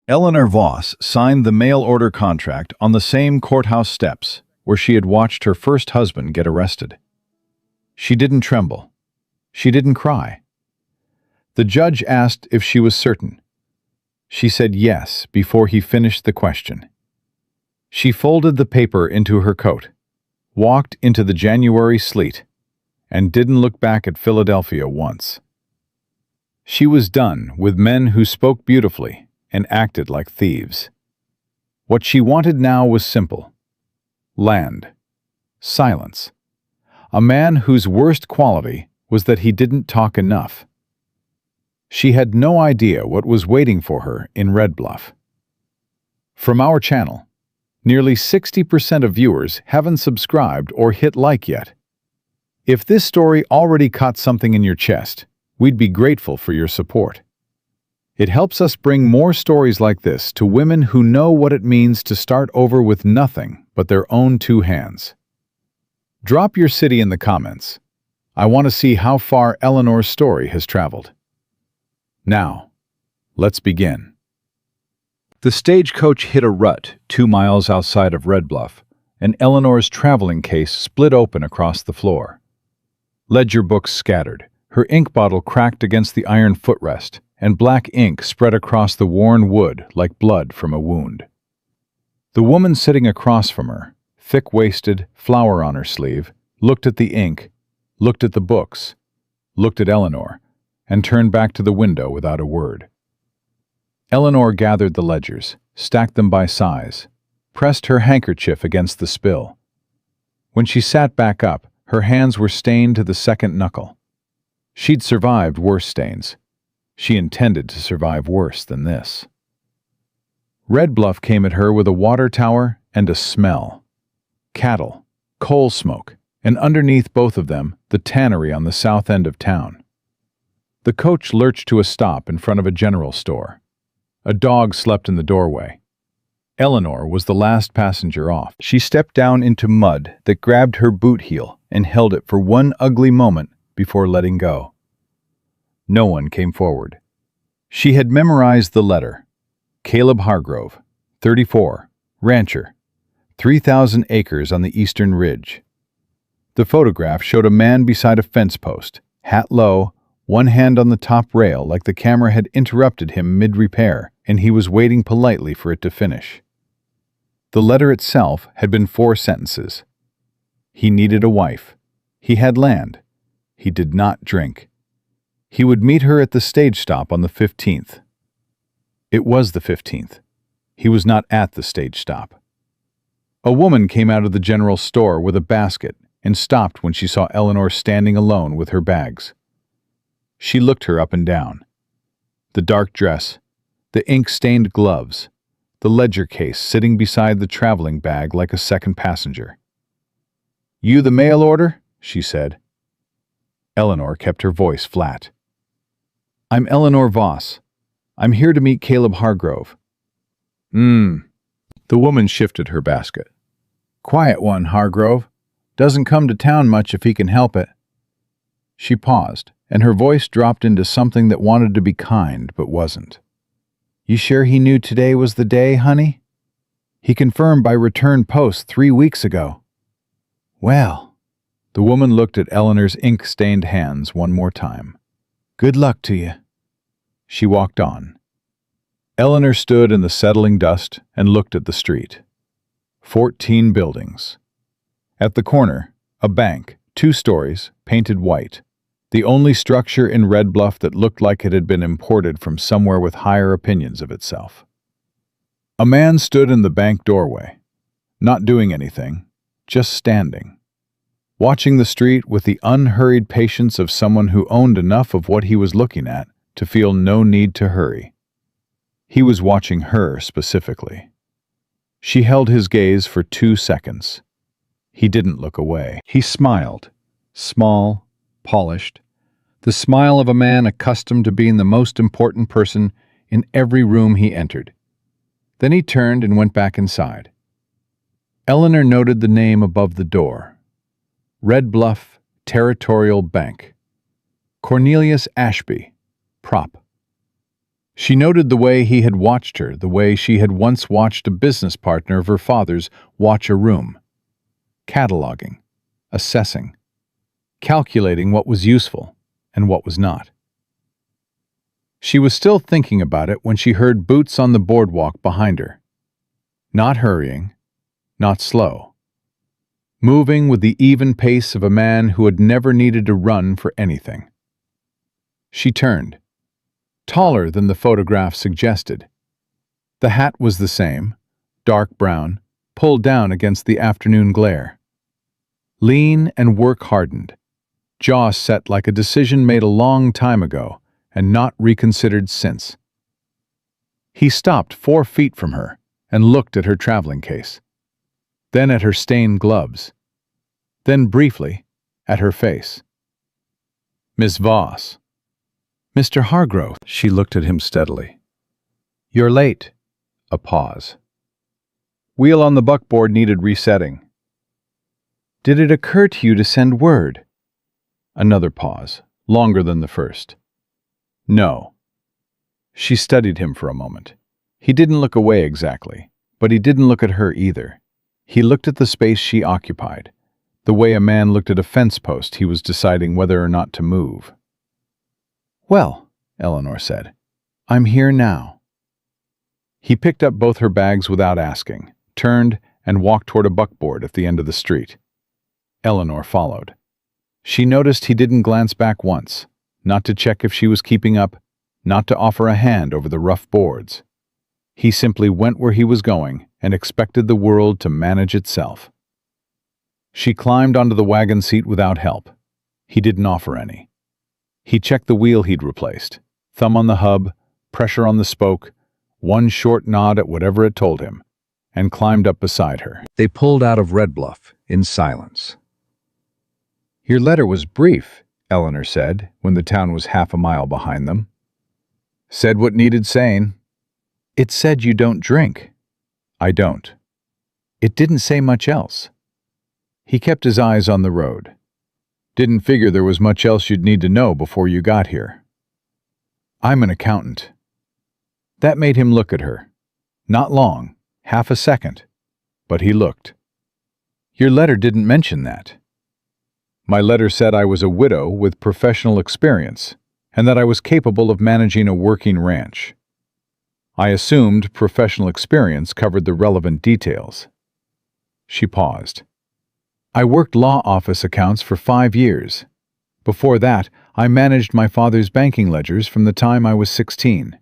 Eleanor Voss signed the mail order contract on the same courthouse steps where she had watched her first husband get arrested. She didn't tremble. She didn't cry. The judge asked if she was certain. She said yes before he finished the question. She folded the paper into her coat, walked into the January sleet, and didn't look back at Philadelphia once. She was done with men who spoke beautifully and acted like thieves. What she wanted now was simple: land, silence. A man whose worst quality was that he didn't talk enough. She had no idea what was waiting for her in Red Bluff. From our channel, nearly 60% of viewers haven't subscribed or hit like yet. If this story already caught something in your chest, we'd be grateful for your support. It helps us bring more stories like this to women who know what it means to start over with nothing but their own two hands. Drop your city in the comments. I want to see how far Eleanor's story has traveled. Now, let's begin. The stagecoach hit a rut 2 miles outside of Red Bluff, and Eleanor's traveling case split open across the floor. Ledger books scattered, her ink bottle cracked against the iron footrest, and black ink spread across the worn wood like blood from a wound. The woman sitting across from her, thick-waisted, flower on her sleeve, looked at the ink, looked at the books, looked at Eleanor, and turned back to the window without a word. Eleanor gathered the ledgers, stacked them by size, pressed her handkerchief against the spill. When she sat back up, her hands were stained to the second knuckle. She'd survived worse stains. She intended to survive worse than this. Red Bluff came at her with a water tower and a smell. Cattle, coal smoke, and underneath both of them, the tannery on the south end of town. The coach lurched to a stop in front of a general store. A dog slept in the doorway. Eleanor was the last passenger off. She stepped down into mud that grabbed her boot heel and held it for one ugly moment before letting go. No one came forward. She had memorized the letter. Caleb Hargrove, 34, rancher, 3,000 acres on the eastern ridge. The photograph showed a man beside a fence post, hat low, one hand on the top rail like the camera had interrupted him mid-repair and he was waiting politely for it to finish. The letter itself had been 4 sentences. He needed a wife. He had land. He did not drink. He would meet her at the stage stop on the 15th. It was the 15th. He was not at the stage stop. A woman came out of the general store with a basket and stopped when she saw Eleanor standing alone with her bags. She looked her up and down. The dark dress, the ink-stained gloves, the ledger case sitting beside the traveling bag like a second passenger. "You the mail order?" she said. Eleanor kept her voice flat. "I'm Eleanor Voss. I'm here to meet Caleb Hargrove." The woman shifted her basket. "Quiet one, Hargrove. Doesn't come to town much if he can help it." She paused, and her voice dropped into something that wanted to be kind but wasn't. "You sure he knew today was the day, honey? He confirmed by return post 3 weeks ago." "Well," the woman looked at Eleanor's ink-stained hands one more time. "Good luck to you." She walked on. Eleanor stood in the settling dust and looked at the street. 14 buildings. At the corner, a bank, 2 stories, painted white. The only structure in Red Bluff that looked like it had been imported from somewhere with higher opinions of itself. A man stood in the bank doorway, not doing anything, just standing, watching the street with the unhurried patience of someone who owned enough of what he was looking at to feel no need to hurry. He was watching her specifically. She held his gaze for 2 seconds. He didn't look away. He smiled, small, polished, the smile of a man accustomed to being the most important person in every room he entered. Then he turned and went back inside. Eleanor noted the name above the door. Red Bluff Territorial Bank. Cornelius Ashby, prop. She noted the way he had watched her, the way she had once watched a business partner of her father's watch a room, cataloging, assessing, calculating what was useful and what was not. She was still thinking about it when she heard boots on the boardwalk behind her. Not hurrying, not slow. Moving with the even pace of a man who had never needed to run for anything. She turned, taller than the photograph suggested. The hat was the same, dark brown, pulled down against the afternoon glare. Lean and work-hardened, jaw set like a decision made a long time ago and not reconsidered since. He stopped 4 feet from her and looked at her traveling case, then at her stained gloves, then briefly at her face. "Miss Voss." "Mr. Hargrove." She looked at him steadily. "You're late." A pause. "Wheel on the buckboard needed resetting." "Did it occur to you to send word?" Another pause, longer than the first. "No." She studied him for a moment. He didn't look away exactly, but he didn't look at her either. He looked at the space she occupied, the way a man looked at a fence post he was deciding whether or not to move. "Well," Eleanor said, "I'm here now." He picked up both her bags without asking, turned, and walked toward a buckboard at the end of the street. Eleanor followed. She noticed he didn't glance back once, not to check if she was keeping up, not to offer a hand over the rough boards. He simply went where he was going and expected the world to manage itself. She climbed onto the wagon seat without help. He didn't offer any. He checked the wheel he'd replaced, thumb on the hub, pressure on the spoke, one short nod at whatever it told him, and climbed up beside her. They pulled out of Red Bluff in silence. "Your letter was brief," Eleanor said, when the town was half a mile behind them. "Said what needed saying." "It said you don't drink." "I don't." "It didn't say much else." He kept his eyes on the road. "Didn't figure there was much else you'd need to know before you got here." "I'm an accountant." That made him look at her. Not long, half a second, but he looked. "Your letter didn't mention that." "My letter said I was a widow with professional experience and that I was capable of managing a working ranch. I assumed professional experience covered the relevant details." She paused. "I worked law office accounts for 5 years. Before that, I managed my father's banking ledgers from the time I was 16.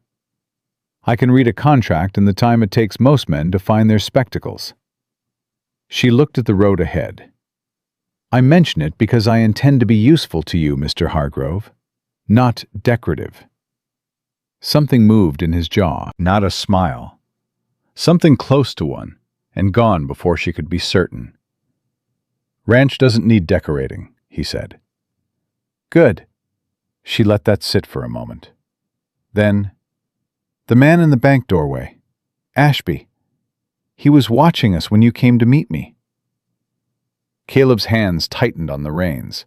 I can read a contract in the time it takes most men to find their spectacles." She looked at the road ahead. "I mention it because I intend to be useful to you, Mr. Hargrove, not decorative." Something moved in his jaw, not a smile. Something close to one, and gone before she could be certain. "Ranch doesn't need decorating," he said. "Good." She let that sit for a moment. Then, "The man in the bank doorway, Ashby. He was watching us when you came to meet me." Caleb's hands tightened on the reins.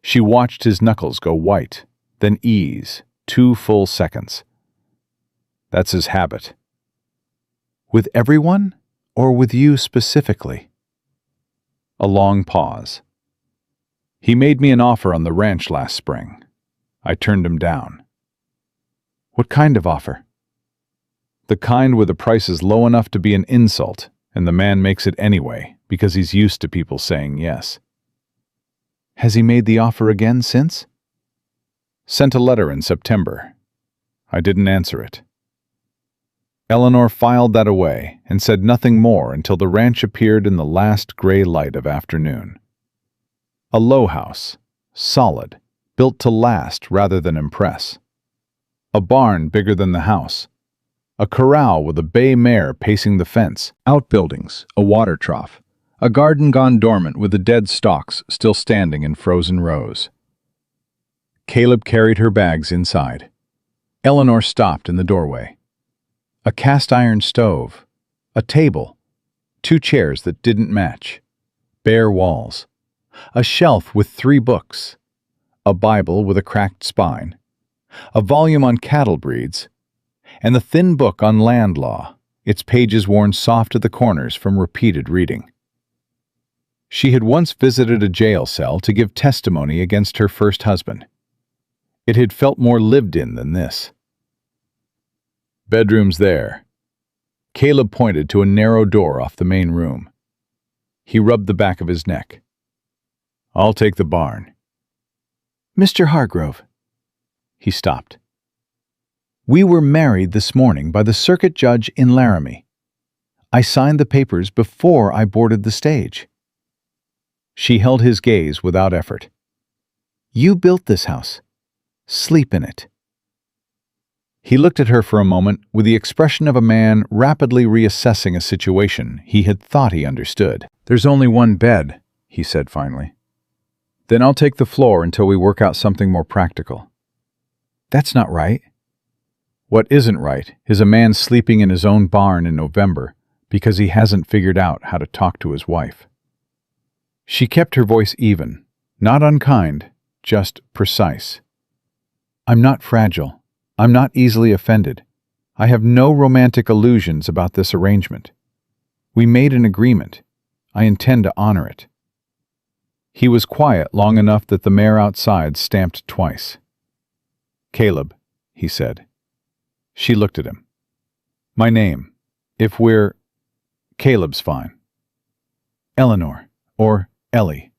She watched his knuckles go white, then ease, 2 full seconds. "That's his habit." "With everyone, or with you specifically?" A long pause. "He made me an offer on the ranch last spring. I turned him down." "What kind of offer?" "The kind where the price is low enough to be an insult, and the man makes it anyway, because he's used to people saying yes." "Has he made the offer again since?" "Sent a letter in September. I didn't answer it." Eleanor filed that away and said nothing more until the ranch appeared in the last gray light of afternoon. A low house, solid, built to last rather than impress. A barn bigger than the house. A corral with a bay mare pacing the fence. Outbuildings, a water trough. A garden gone dormant with the dead stalks still standing in frozen rows. Caleb carried her bags inside. Eleanor stopped in the doorway. A cast-iron stove. A table. 2 chairs that didn't match. Bare walls. A shelf with 3 books. A Bible with a cracked spine. A volume on cattle breeds. and the thin book on land law, its pages worn soft at the corners from repeated reading. She had once visited a jail cell to give testimony against her first husband. It had felt more lived in than this. "Bedroom's there." Caleb pointed to a narrow door off the main room. He rubbed the back of his neck. "I'll take the barn." "Mr. Hargrove." He stopped. "We were married this morning by the circuit judge in Laramie. I signed the papers before I boarded the stage." She held his gaze without effort. "You built this house. Sleep in it." He looked at her for a moment with the expression of a man rapidly reassessing a situation he had thought he understood. "There's only one bed," he said finally. "Then I'll take the floor until we work out something more practical." "That's not right." "What isn't right is a man sleeping in his own barn in November because he hasn't figured out how to talk to his wife." She kept her voice even, not unkind, just precise. "I'm not fragile. I'm not easily offended. I have no romantic illusions about this arrangement. We made an agreement. I intend to honor it." He was quiet long enough that the mare outside stamped twice. "Caleb," he said. She looked at him. "My name, if we're... Caleb's fine." "Eleanor, or Ellie."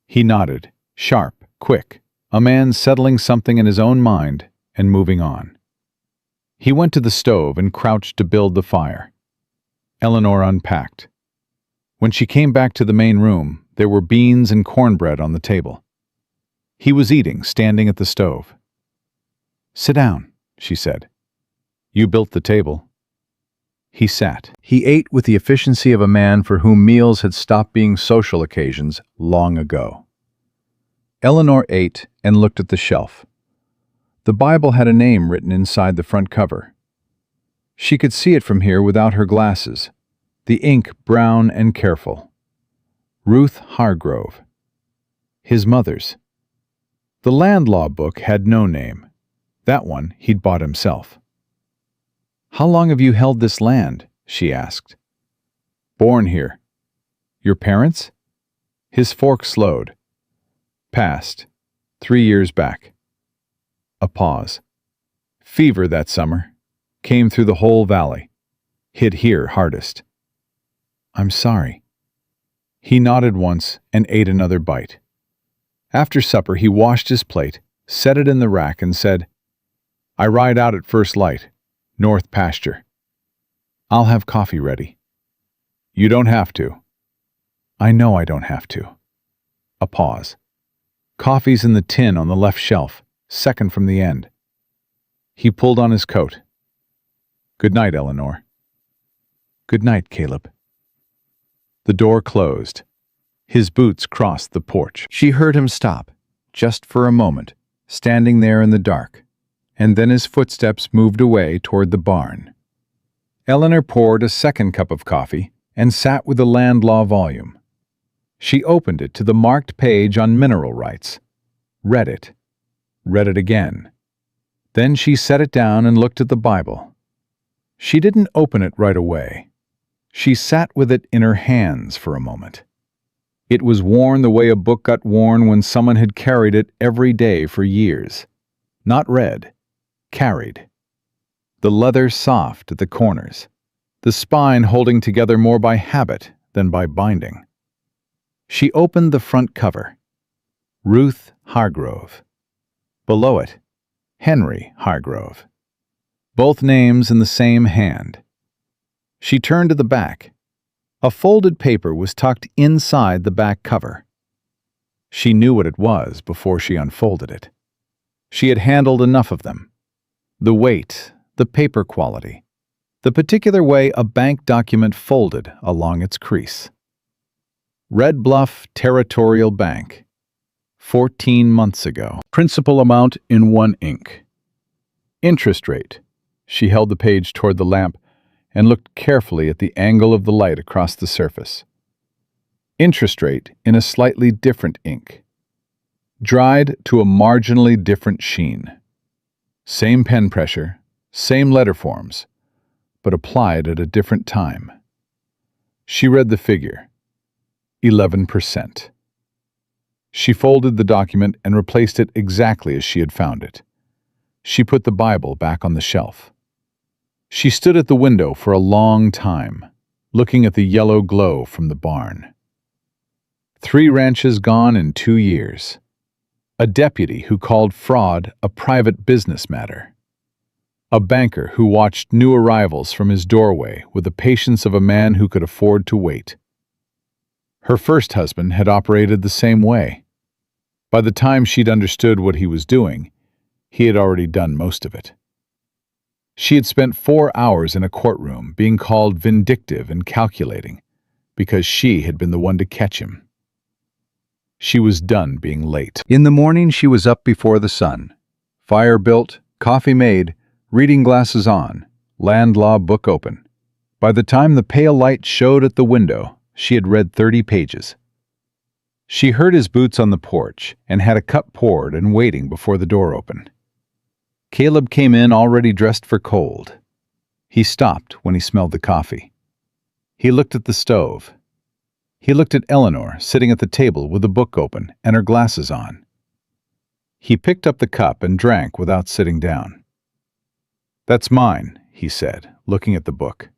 He nodded, sharp, quick, a man settling something in his own mind and moving on. He went to the stove and crouched to build the fire. Eleanor unpacked. When she came back to the main room, there were beans and cornbread on the table. He was eating, standing at the stove. "Sit down," she said. "You built the table." He sat. He ate with the efficiency of a man for whom meals had stopped being social occasions long ago. Eleanor ate and looked at the shelf. The Bible had a name written inside the front cover. She could see it from here without her glasses, the ink brown and careful. Ruth Hargrove. His mother's. The land law book had no name. That one he'd bought himself. "How long have you held this land?" she asked. "Born here." "Your parents?" His fork slowed. "Passed. 3 years back." A pause. "Fever that summer. Came through the whole valley. Hit here hardest." "I'm sorry." He nodded once and ate another bite. After supper he washed his plate, set it in the rack and said, "I ride out at first light. North pasture." "I'll have coffee ready." "You don't have to." "I know I don't have to." A pause. "Coffee's in the tin on the left shelf, second from the end." He pulled on his coat. "Good night, Eleanor." "Good night, Caleb." The door closed. His boots crossed the porch. She heard him stop, just for a moment, standing there in the dark, and then his footsteps moved away toward the barn. Eleanor poured a second cup of coffee and sat with the land law volume. She opened it to the marked page on mineral rights, read it again. Then she set it down and looked at the Bible. She didn't open it right away. She sat with it in her hands for a moment. It was worn the way a book got worn when someone had carried it every day for years. Not read, carried. The leather soft at the corners, the spine holding together more by habit than by binding. She opened the front cover. Ruth Hargrove. Below it, Henry Hargrove. Both names in the same hand. She turned to the back. A folded paper was tucked inside the back cover. She knew what it was before she unfolded it. She had handled enough of them. The weight, the paper quality, the particular way a bank document folded along its crease. Red Bluff Territorial Bank. 14 months ago. Principal amount in 1 ink. Interest rate. She held the page toward the lamp and looked carefully at the angle of the light across the surface. Interest rate in a slightly different ink. Dried to a marginally different sheen. Same pen pressure, Same letter forms, but applied at a different time. She read the figure, 11%. She folded the document and replaced it exactly as she had found it. She put the Bible back on the shelf. She stood at the window for a long time, looking at the yellow glow from the barn. 3 ranches gone in 2 years. A deputy who called fraud a private business matter. A banker who watched new arrivals from his doorway with the patience of a man who could afford to wait. Her first husband had operated the same way. By the time she'd understood what he was doing, he had already done most of it. She had spent 4 hours in a courtroom being called vindictive and calculating because she had been the one to catch him. She was done being late. In the morning, she was up before the sun. Fire built, coffee made, reading glasses on, land law book open. By the time the pale light showed at the window, she had read 30 pages. She heard his boots on the porch and had a cup poured and waiting before the door opened. Caleb came in already dressed for cold. He stopped when he smelled the coffee. He looked at the stove. He looked at Eleanor sitting at the table with the book open and her glasses on. He picked up the cup and drank without sitting down. "That's mine," he said, looking at the book.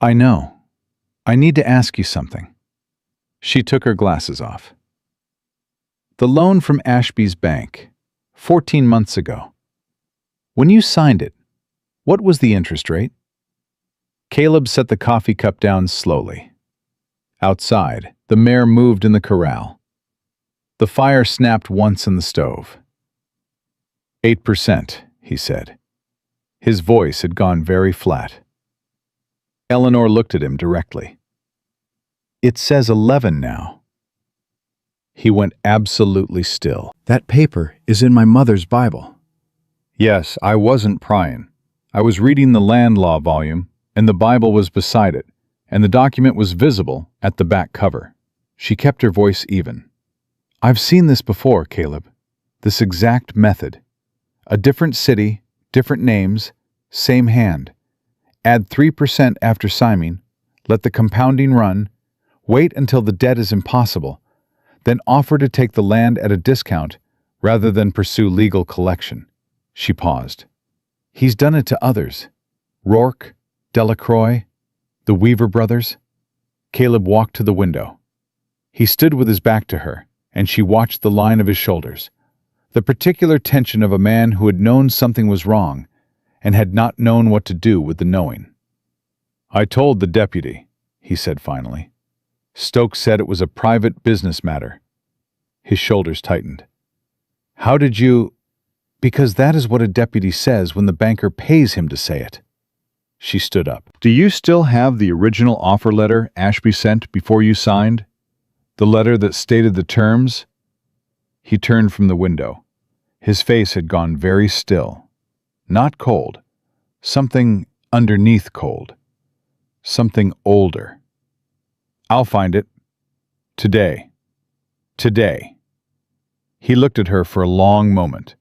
"I know. I need to ask you something." She took her glasses off. "The loan from Ashby's bank, 14 months ago. When you signed it, what was the interest rate?" Caleb set the coffee cup down slowly. Outside, the mare moved in the corral. The fire snapped once in the stove. 8%, he said. His voice had gone very flat. Eleanor looked at him directly. "It says 11 now." He went absolutely still. "That paper is in my mother's Bible." "Yes, I wasn't prying. I was reading the land law volume, and the Bible was beside it, and the document was visible at the back cover." She kept her voice even. "I've seen this before, Caleb. This exact method. A different city, different names, same hand. Add 3% after signing, let the compounding run, wait until the debt is impossible, then offer to take the land at a discount rather than pursue legal collection." She paused. "He's done it to others. Rourke, Delacroix, the Weaver brothers." Caleb walked to the window. He stood with his back to her, and she watched the line of his shoulders, the particular tension of a man who had known something was wrong and had not known what to do with the knowing. "I told the deputy," he said finally. "Stokes said it was a private business matter." His shoulders tightened. "How did you—" "Because that is what a deputy says when the banker pays him to say it." She stood up. "Do you still have the original offer letter Ashby sent before you signed? The letter that stated the terms?" He turned from the window. His face had gone very still. Not cold. Something underneath cold. Something older. "I'll find it. Today. Today." He looked at her for a long moment.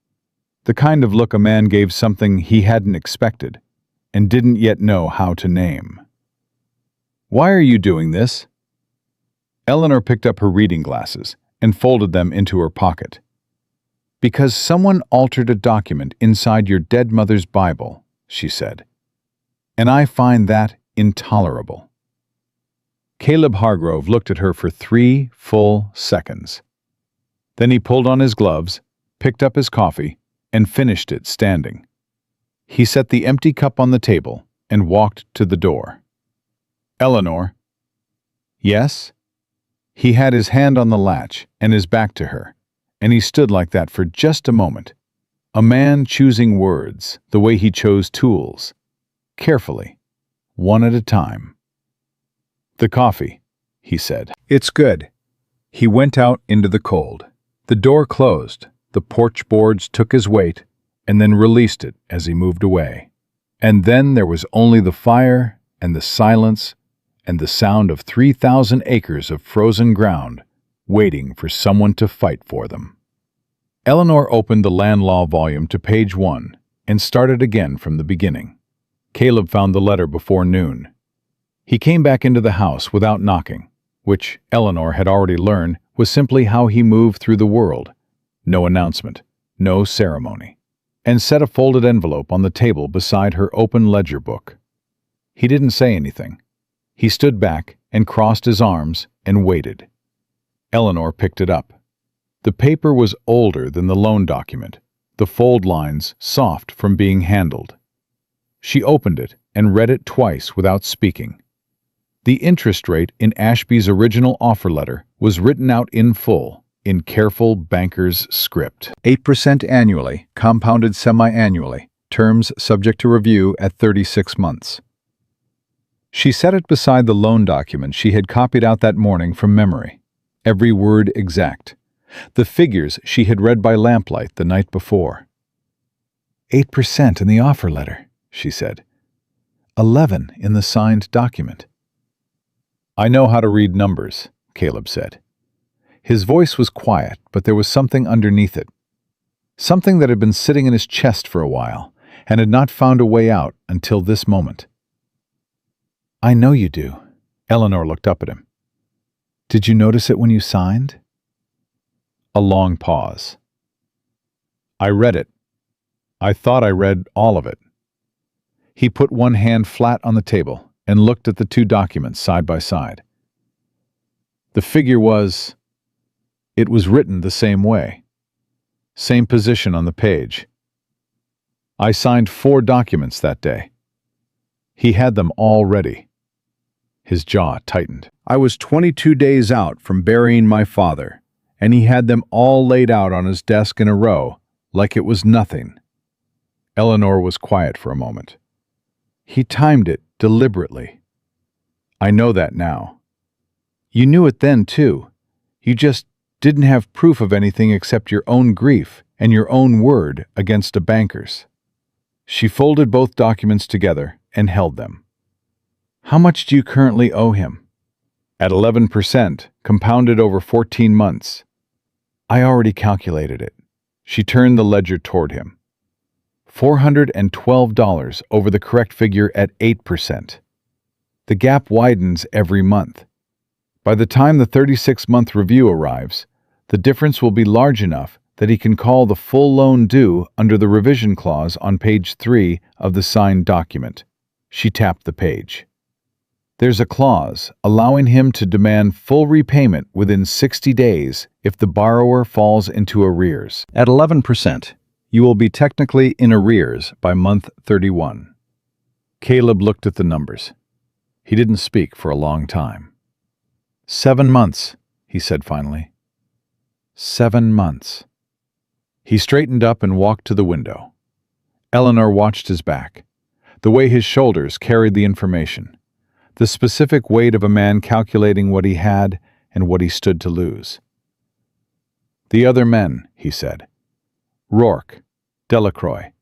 The kind of look a man gave something he hadn't expected and didn't yet know how to name. "Why are you doing this?" Eleanor picked up her reading glasses and folded them into her pocket. "Because someone altered a document inside your dead mother's Bible," she said. "And I find that intolerable." Caleb Hargrove looked at her for 3 full seconds. Then he pulled on his gloves, picked up his coffee, and finished it standing. He set the empty cup on the table and walked to the door. "Eleanor." "Yes?" He had his hand on the latch and his back to her, and he stood like that for just a moment. A man choosing words the way he chose tools, carefully, one at a time. "The coffee," he said. "It's good." He went out into the cold. The door closed, the porch boards took his weight, and then released it as he moved away. And then there was only the fire and the silence and the sound of 3,000 acres of frozen ground waiting for someone to fight for them. Eleanor opened the land law volume to page 1 and started again from the beginning. Caleb found the letter before noon. He came back into the house without knocking, which Eleanor had already learned was simply how he moved through the world. No announcement, no ceremony, and set a folded envelope on the table beside her open ledger book. He didn't say anything. He stood back and crossed his arms and waited. Eleanor picked it up. The paper was older than the loan document, the fold lines soft from being handled. She opened it and read it twice without speaking. The interest rate in Ashby's original offer letter was written out in full, in careful banker's script. 8% annually, compounded semi-annually, terms subject to review at 36 months. She set it beside the loan document she had copied out that morning from memory, every word exact, the figures she had read by lamplight the night before. 8% in the offer letter, she said. 11 in the signed document. I know how to read numbers, Caleb said. His voice was quiet, but there was something underneath it. Something that had been sitting in his chest for a while and had not found a way out until this moment. I know you do. Eleanor looked up at him. Did you notice it when you signed? A long pause. I read it. I thought I read all of it. He put one hand flat on the table and looked at the two documents side by side. The figure was... It was written the same way. Same position on the page. I signed 4 documents that day. He had them all ready. His jaw tightened. I was 22 days out from burying my father, and he had them all laid out on his desk in a row, like it was nothing. Eleanor was quiet for a moment. He timed it deliberately. I know that now. You knew it then, too. You just didn't have proof of anything except your own grief and your own word against a banker's. She folded both documents together and held them. How much do you currently owe him? At 11%, compounded over 14 months. I already calculated it. She turned the ledger toward him. $412 over the correct figure at 8%. The gap widens every month. By the time the 36-month review arrives, the difference will be large enough that he can call the full loan due under the revision clause on page 3 of the signed document. She tapped the page. There's a clause allowing him to demand full repayment within 60 days if the borrower falls into arrears. At 11%, you will be technically in arrears by month 31. Caleb looked at the numbers. He didn't speak for a long time. 7 months, he said finally. 7 months. He straightened up and walked to the window. Eleanor watched his back, the way his shoulders carried the information, the specific weight of a man calculating what he had and what he stood to lose. The other men, he said. Rourke, Delacroix,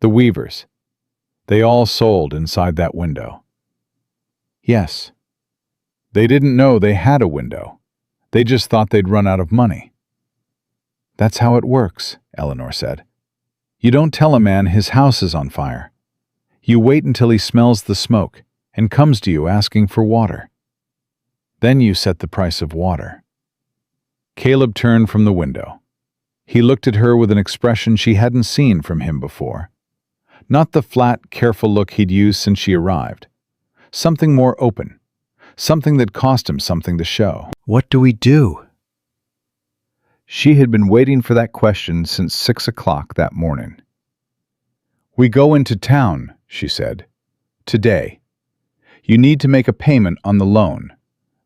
the Weavers. They all sold inside that window. Yes. They didn't know they had a window. They just thought they'd run out of money. That's how it works, Eleanor said. You don't tell a man his house is on fire. You wait until he smells the smoke and comes to you asking for water. Then you set the price of water. Caleb turned from the window. He looked at her with an expression she hadn't seen from him before. Not the flat, careful look he'd used since she arrived. Something more open. Something that cost him something to show. What do we do? She had been waiting for that question since 6 o'clock that morning. We go into town, she said. Today. You need to make a payment on the loan.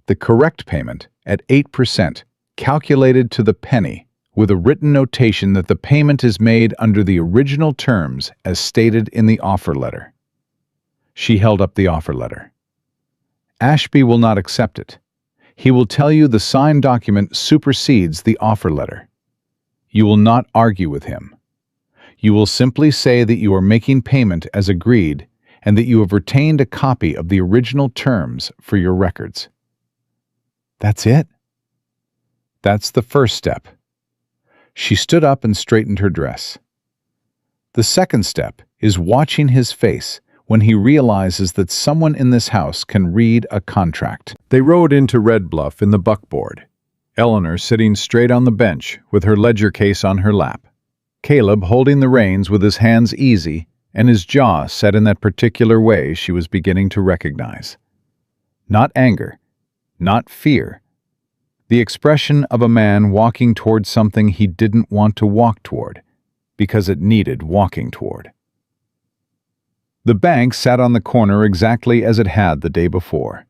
The correct payment at 8%, calculated to the penny, with a written notation that the payment is made under the original terms as stated in the offer letter. She held up the offer letter. Ashby will not accept it. He will tell you the signed document supersedes the offer letter. You will not argue with him. You will simply say that you are making payment as agreed and that you have retained a copy of the original terms for your records. That's it? That's the first step. She stood up and straightened her dress. The second step is watching his face when he realizes that someone in this house can read a contract. They rode into Red Bluff in the buckboard, Eleanor sitting straight on the bench with her ledger case on her lap, Caleb holding the reins with his hands easy and his jaw set in that particular way she was beginning to recognize. Not anger, not fear. The expression of a man walking toward something he didn't want to walk toward, because it needed walking toward. The bank sat on the corner exactly as it had the day before,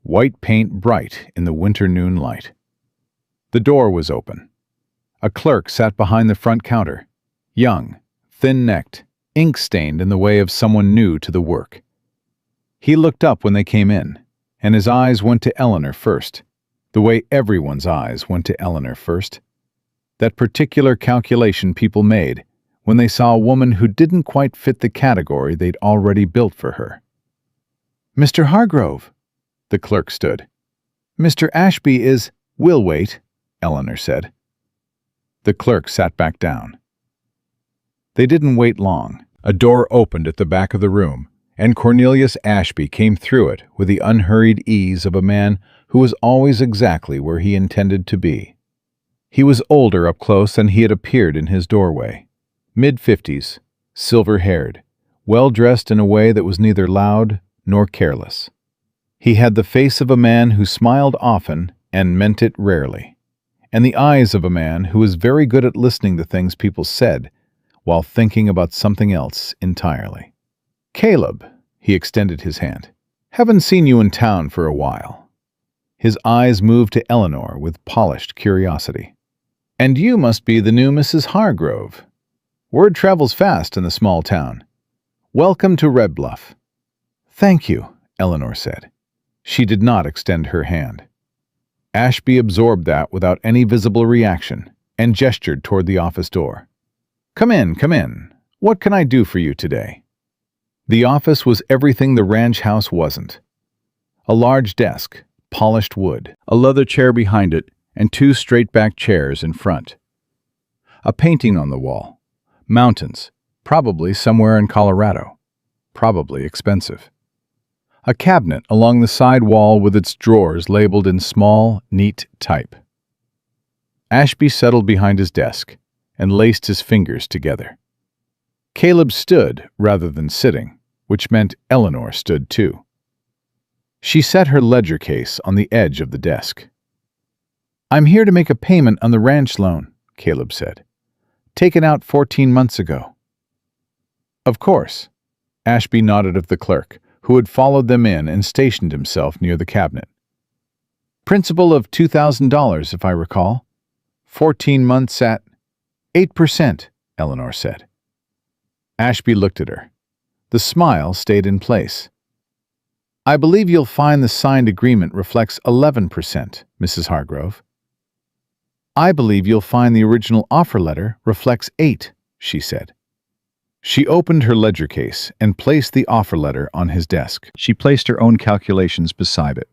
white paint bright in the winter noon light. The door was open. A clerk sat behind the front counter, young, thin-necked, ink-stained in the way of someone new to the work. He looked up when they came in, and his eyes went to Eleanor first, the way everyone's eyes went to Eleanor first. That particular calculation people made when they saw a woman who didn't quite fit the category they'd already built for her. "Mr. Hargrove," the clerk stood. "Mr. Ashby is—" "Will wait," Eleanor said. The clerk sat back down. They didn't wait long. A door opened at the back of the room, and Cornelius Ashby came through it with the unhurried ease of a man who was always exactly where he intended to be. He was older up close than he had appeared in his doorway. Mid-50s, silver-haired, well-dressed in a way that was neither loud nor careless. He had the face of a man who smiled often and meant it rarely, and the eyes of a man who was very good at listening to things people said while thinking about something else entirely. "Caleb," he extended his hand. "Haven't seen you in town for a while." His eyes moved to Eleanor with polished curiosity. "And you must be the new Mrs. Hargrove. Word travels fast in the small town. Welcome to Red Bluff." "Thank you," Eleanor said. She did not extend her hand. Ashby absorbed that without any visible reaction and gestured toward the office door. Come in, come in. What can I do for you today?" The office was everything the ranch house wasn't. A large desk, polished wood, a leather chair behind it, and two straight-back chairs in front. A painting on the wall. Mountains, probably somewhere in Colorado. Probably expensive. A cabinet along the side wall with its drawers labeled in small, neat type. Ashby settled behind his desk and laced his fingers together. Caleb stood rather than sitting, which meant Eleanor stood too. She set her ledger case on the edge of the desk. "I'm here to make a payment on the ranch loan," Caleb said. "Taken out 14 months ago." "Of course." Ashby nodded at the clerk, who had followed them in and stationed himself near the cabinet. "Principal of $2,000, if I recall. 14 months at 8%, Eleanor said. Ashby looked at her. The smile stayed in place. "I believe you'll find the signed agreement reflects 11%, Mrs. Hargrove." "I believe you'll find the original offer letter reflects 8%, she said. She opened her ledger case and placed the offer letter on his desk. She placed her own calculations beside it.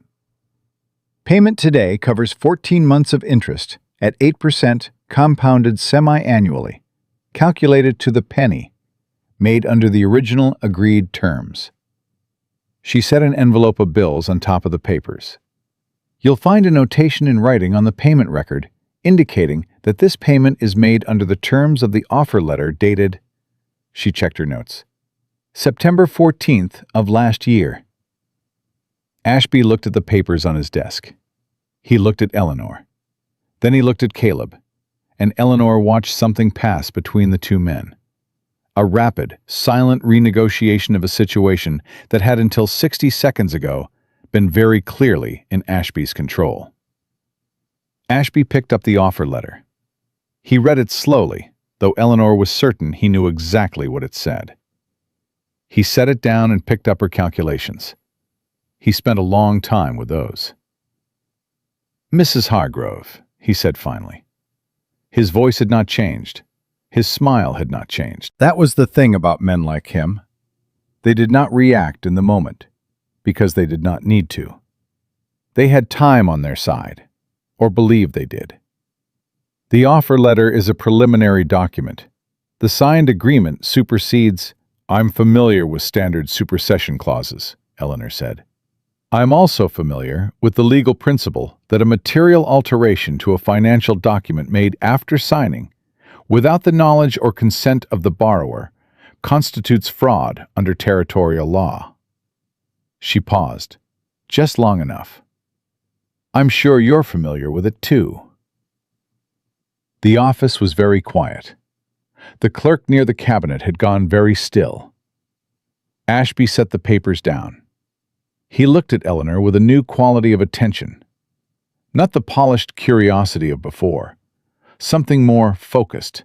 "Payment today covers 14 months of interest at 8% compounded semi-annually, calculated to the penny, made under the original agreed terms." She set an envelope of bills on top of the papers. "You'll find a notation in writing on the payment record indicating that this payment is made under the terms of the offer letter dated," she checked her notes, "September 14th of last year." Ashby looked at the papers on his desk. He looked at Eleanor. Then he looked at Caleb, and Eleanor watched something pass between the two men. A rapid, silent renegotiation of a situation that had until 60 seconds ago been very clearly in Ashby's control. Ashby picked up the offer letter. He read it slowly, though Eleanor was certain he knew exactly what it said. He set it down and picked up her calculations. He spent a long time with those. "Mrs. Hargrove," he said finally. His voice had not changed. His smile had not changed. That was the thing about men like him. They did not react in the moment, because they did not need to. They had time on their side, or believed they did. The offer letter is a preliminary document, The signed agreement supersedes— I'm familiar with standard supersession clauses, Eleanor said. I'm also familiar with the legal principle that a material alteration to a financial document made after signing, without the knowledge or consent of the borrower, constitutes fraud under territorial law. She paused, just long enough. I'm sure you're familiar with it too. The office was very quiet. The clerk near the cabinet had gone very still. Ashby set the papers down. He looked at Eleanor with a new quality of attention. Not the polished curiosity of before. Something more focused.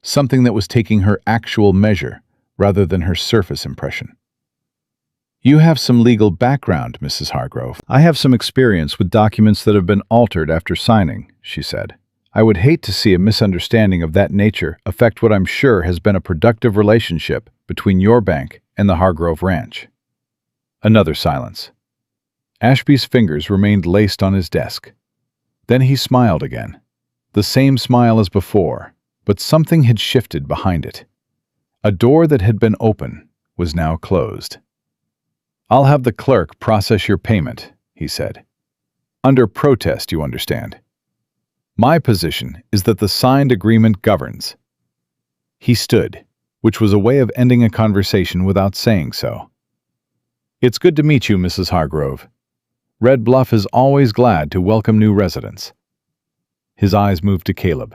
Something that was taking her actual measure rather than her surface impression. You have some legal background, Mrs. Hargrove. I have some experience with documents that have been altered after signing, she said. I would hate to see a misunderstanding of that nature affect what I'm sure has been a productive relationship between your bank and the Hargrove Ranch. Another silence. Ashby's fingers remained laced on his desk. Then he smiled again. The same smile as before, but something had shifted behind it. A door that had been open was now closed. I'll have the clerk process your payment, he said. Under protest, you understand. My position is that the signed agreement governs. He stood, which was a way of ending a conversation without saying so. It's good to meet you, Mrs. Hargrove. Red Bluff is always glad to welcome new residents. His eyes moved to Caleb.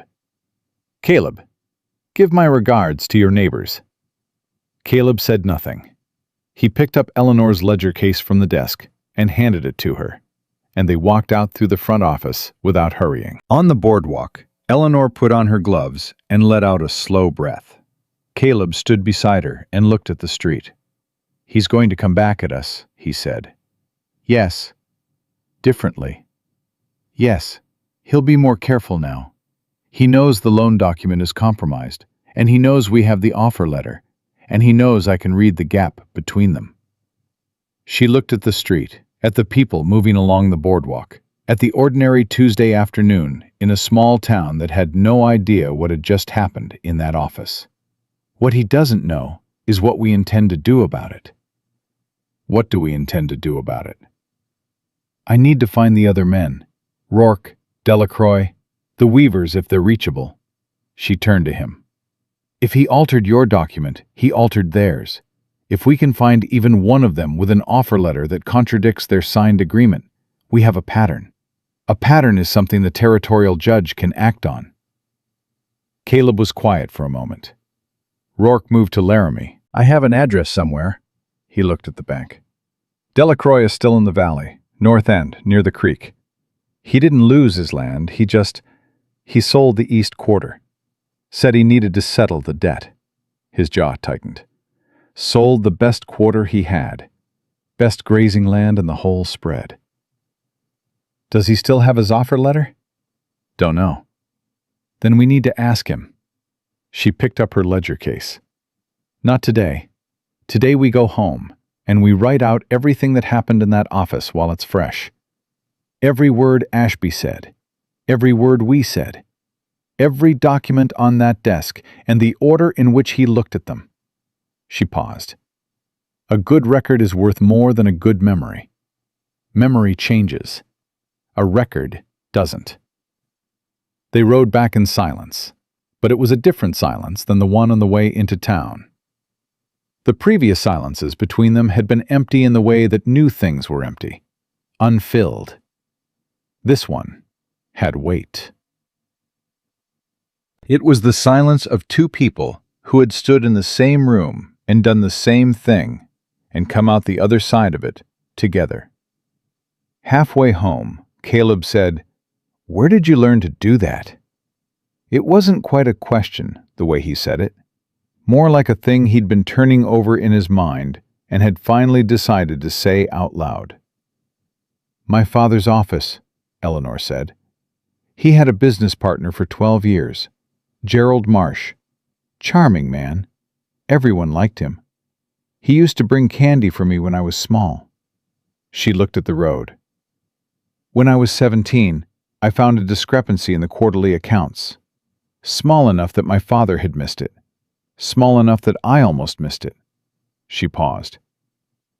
Caleb, give my regards to your neighbors. Caleb said nothing. He picked up Eleanor's ledger case from the desk and handed it to her, and they walked out through the front office without hurrying. On the boardwalk, Eleanor put on her gloves and let out a slow breath. Caleb stood beside her and looked at the street. He's going to come back at us, he said. Yes. Differently. Yes. He'll be more careful now. He knows the loan document is compromised, and he knows we have the offer letter, and he knows I can read the gap between them. She looked at the street, at the people moving along the boardwalk, at the ordinary Tuesday afternoon in a small town that had no idea what had just happened in that office. What he doesn't know is what we intend to do about it. What do we intend to do about it? I need to find the other men. Rourke, Delacroix, the Weavers if they're reachable. She turned to him. If he altered your document, he altered theirs. If we can find even one of them with an offer letter that contradicts their signed agreement, we have a pattern. A pattern is something the territorial judge can act on. Caleb was quiet for a moment. Rourke moved to Laramie. I have an address somewhere. He looked at the bank. Delacroix is still in the valley, north end, near the creek. He didn't lose his land, he sold the east quarter. Said he needed to settle the debt. His jaw tightened. Sold the best quarter he had. Best grazing land in the whole spread. Does he still have his offer letter? Don't know. Then we need to ask him. She picked up her ledger case. Not today. Today we go home, and we write out everything that happened in that office while it's fresh. Every word Ashby said. Every word we said. Every document on that desk, and the order in which he looked at them. She paused. A good record is worth more than a good memory. Memory changes. A record doesn't. They rode back in silence, but it was a different silence than the one on the way into town. The previous silences between them had been empty in the way that new things were empty, unfilled. This one had weight. It was the silence of two people who had stood in the same room and done the same thing and come out the other side of it together. Halfway home, Caleb said, "Where did you learn to do that?" It wasn't quite a question, the way he said it. More like a thing he'd been turning over in his mind and had finally decided to say out loud. "My father's office," Eleanor said. "He had a business partner for 12 years, Gerald Marsh. Charming man. Everyone liked him. He used to bring candy for me when I was small." She looked at the road. "When I was 17, I found a discrepancy in the quarterly accounts. Small enough that my father had missed it. small enough that I almost missed it." She paused.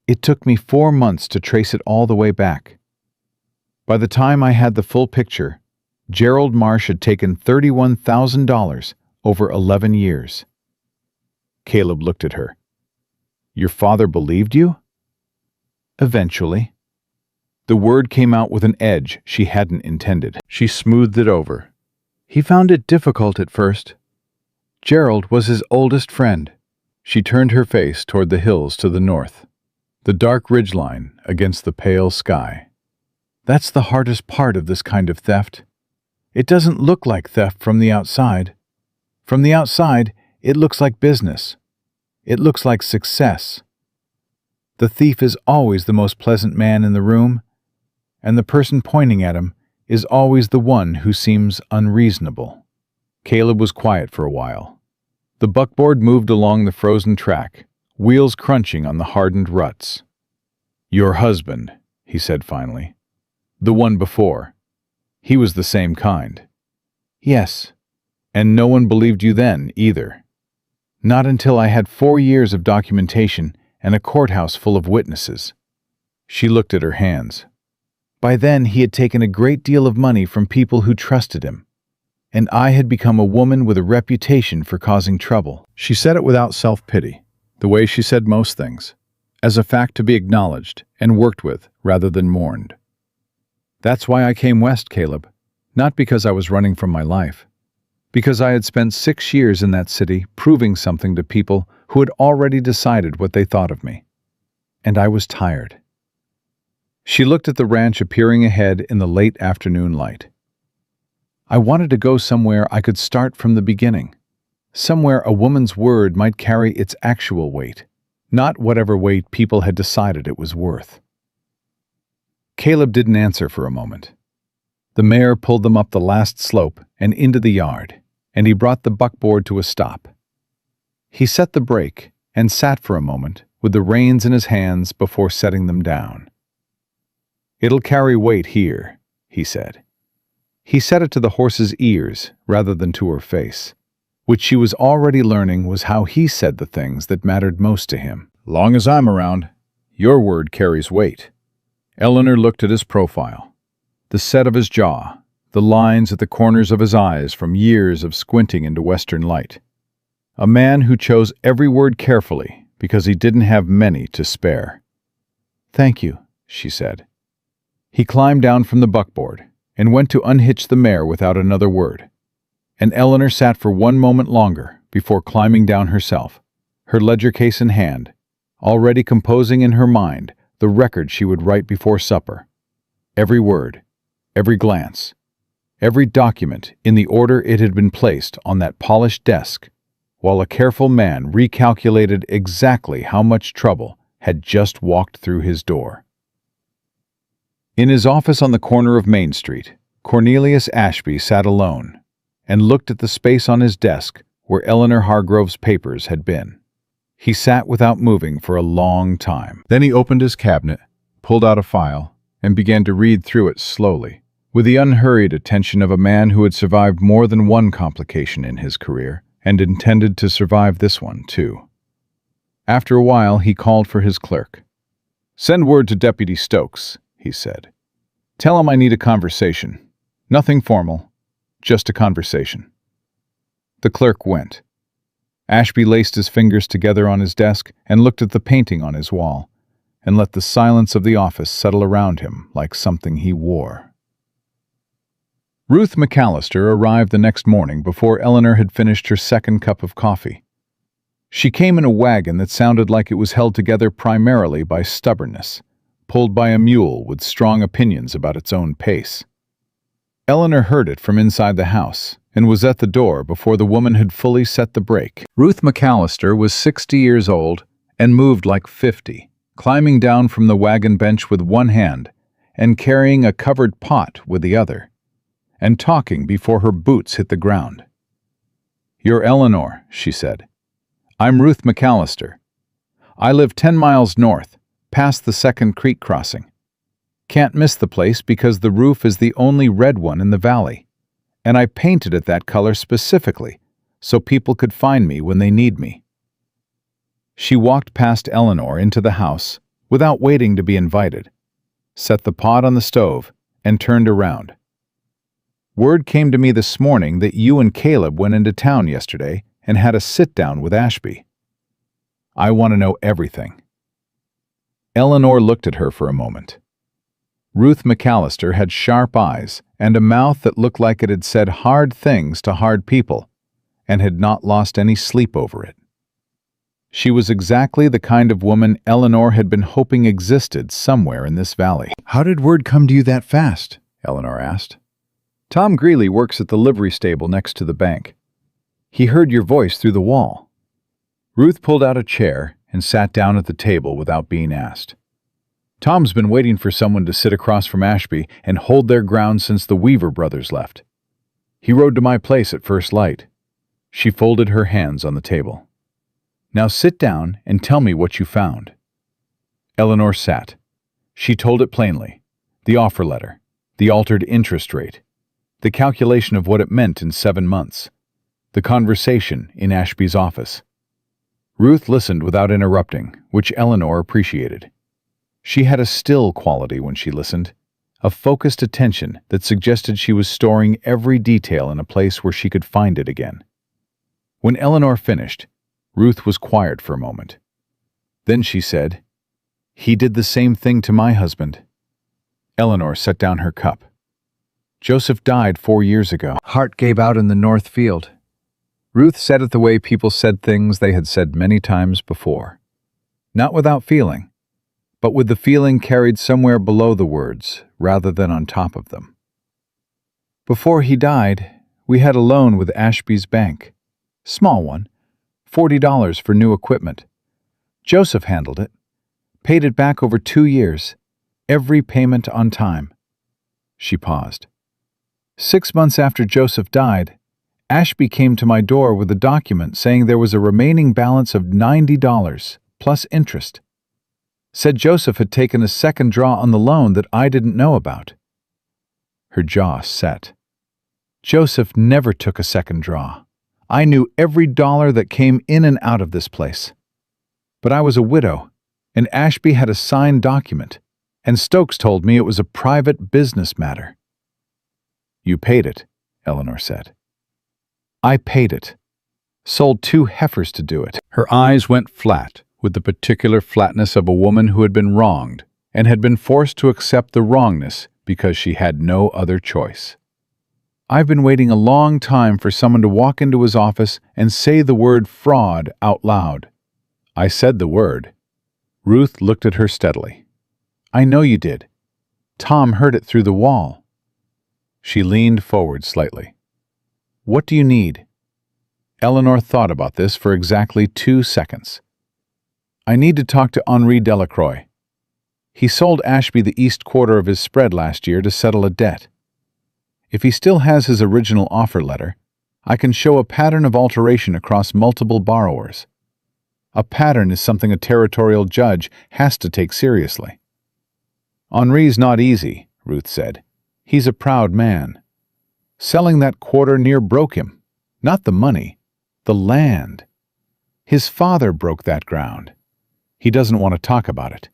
"It took me 4 months to trace it all the way back. By the time I had the full picture, Gerald Marsh had taken $31,000 over 11 years. Caleb looked at her. "Your father believed you?" "Eventually." The word came out with an edge she hadn't intended. She smoothed it over. "He found it difficult at first. Gerald was his oldest friend." She turned her face toward the hills to the north, the dark ridgeline against the pale sky. "That's the hardest part of this kind of theft. It doesn't look like theft from the outside. From the outside, it looks like business. It looks like success. The thief is always the most pleasant man in the room, and the person pointing at him is always the one who seems unreasonable." Caleb was quiet for a while. The buckboard moved along the frozen track, wheels crunching on the hardened ruts. "Your husband," he said finally. "The one before. He was the same kind." "Yes." "And no one believed you then, either?" "Not until I had 4 years of documentation and a courthouse full of witnesses." She looked at her hands. "By then he had taken a great deal of money from people who trusted him, and I had become a woman with a reputation for causing trouble." She said it without self-pity, the way she said most things, as a fact to be acknowledged and worked with rather than mourned. "That's why I came west, Caleb. Not because I was running from my life. Because I had spent 6 years in that city proving something to people who had already decided what they thought of me. And I was tired." She looked at the ranch appearing ahead in the late afternoon light. "I wanted to go somewhere I could start from the beginning. Somewhere a woman's word might carry its actual weight, not whatever weight people had decided it was worth." Caleb didn't answer for a moment. The mare pulled them up the last slope and into the yard, and he brought the buckboard to a stop. He set the brake and sat for a moment with the reins in his hands before setting them down. "It'll carry weight here," he said. He said it to the horse's ears rather than to her face, which she was already learning was how he said the things that mattered most to him. "Long as I'm around, your word carries weight." Eleanor looked at his profile, the set of his jaw, the lines at the corners of his eyes from years of squinting into western light. A man who chose every word carefully because he didn't have many to spare. "Thank you," she said. He climbed down from the buckboard and went to unhitch the mare without another word, and Eleanor sat for 1 moment longer before climbing down herself, her ledger case in hand, already composing in her mind the record she would write before supper. Every word, every glance, every document in the order it had been placed on that polished desk, while a careful man recalculated exactly how much trouble had just walked through his door. In his office on the corner of Main Street, Cornelius Ashby sat alone and looked at the space on his desk where Eleanor Hargrove's papers had been. He sat without moving for a long time. Then he opened his cabinet, pulled out a file, and began to read through it slowly, with the unhurried attention of a man who had survived more than one complication in his career and intended to survive this one, too. After a while, he called for his clerk. "Send word to Deputy Stokes," he said. "Tell him I need a conversation. Nothing formal, just a conversation." The clerk went. Ashby laced his fingers together on his desk and looked at the painting on his wall, and let the silence of the office settle around him like something he wore. Ruth McAllister arrived the next morning before Eleanor had finished her second cup of coffee. She came in a wagon that sounded like it was held together primarily by stubbornness, pulled by a mule with strong opinions about its own pace. Eleanor heard it from inside the house and was at the door before the woman had fully set the brake. Ruth McAllister was 60 years old and moved like 50, climbing down from the wagon bench with one hand and carrying a covered pot with the other, and talking before her boots hit the ground. "You're Eleanor," she said. "I'm Ruth McAllister. I live 10 miles north, past the Second Creek crossing. Can't miss the place because the roof is the only red one in the valley, and I painted it that color specifically so people could find me when they need me." She walked past Eleanor into the house without waiting to be invited, set the pot on the stove, and turned around. "Word came to me this morning that you and Caleb went into town yesterday and had a sit-down with Ashby. I want to know everything." Eleanor looked at her for a moment. Ruth McAllister had sharp eyes and a mouth that looked like it had said hard things to hard people and had not lost any sleep over it. She was exactly the kind of woman Eleanor had been hoping existed somewhere in this valley. "How did word come to you that fast?" Eleanor asked. "Tom Greeley works at the livery stable next to the bank. He heard your voice through the wall." Ruth pulled out a chair and sat down at the table without being asked. "Tom's been waiting for someone to sit across from Ashby and hold their ground since the Weaver brothers left. He rode to my place at first light." She folded her hands on the table. "Now sit down and tell me what you found." Eleanor sat. She told it plainly: the offer letter, the altered interest rate, the calculation of what it meant in 7 months, the conversation in Ashby's office. Ruth listened without interrupting, which Eleanor appreciated. She had a still quality when she listened, a focused attention that suggested she was storing every detail in a place where she could find it again. When Eleanor finished, Ruth was quiet for a moment. Then she said, "He did the same thing to my husband." Eleanor set down her cup. "Joseph died 4 years ago. Heart gave out in the north field." Ruth said it the way people said things they had said many times before. Not without feeling, but with the feeling carried somewhere below the words rather than on top of them. "Before he died, we had a loan with Ashby's bank. Small one, $40 for new equipment. Joseph handled it, paid it back over 2 years, every payment on time." She paused. "6 months after Joseph died, Ashby came to my door with a document saying there was a remaining balance of $90 plus interest. Said Joseph had taken a second draw on the loan that I didn't know about." Her jaw set. "Joseph never took a second draw. I knew every dollar that came in and out of this place. But I was a widow, and Ashby had a signed document, and Stokes told me it was a private business matter." "You paid it," Eleanor said. "I paid it. Sold 2 heifers to do it." Her eyes went flat, with the particular flatness of a woman who had been wronged and had been forced to accept the wrongness because she had no other choice. "I've been waiting a long time for someone to walk into his office and say the word fraud out loud. I said the word." Ruth looked at her steadily. "I know you did. Tom heard it through the wall." She leaned forward slightly. "What do you need?" Eleanor thought about this for exactly 2 seconds. "I need to talk to Henri Delacroix. He sold Ashby the east quarter of his spread last year to settle a debt. If he still has his original offer letter, I can show a pattern of alteration across multiple borrowers. A pattern is something a territorial judge has to take seriously." "Henri's not easy," Ruth said. "He's a proud man. Selling that quarter near broke him. Not the money, the land. His father broke that ground. He doesn't want to talk about it."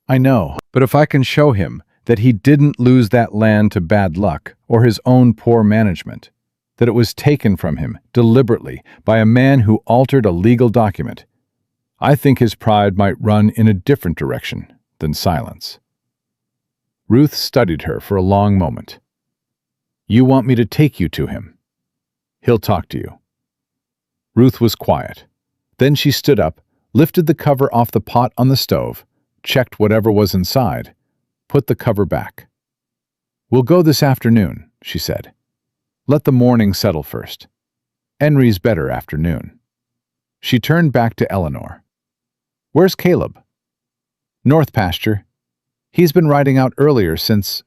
"I know, but if I can show him that he didn't lose that land to bad luck or his own poor management, that it was taken from him deliberately by a man who altered a legal document, I think his pride might run in a different direction than silence." Ruth studied her for a long moment. "You want me to take you to him? He'll talk to you." Ruth was quiet. Then she stood up, lifted the cover off the pot on the stove, checked whatever was inside, put the cover back. "We'll go this afternoon," she said. "Let the morning settle first. Henri's better afternoon." She turned back to Eleanor. "Where's Caleb?" "North pasture. He's been riding out earlier since—"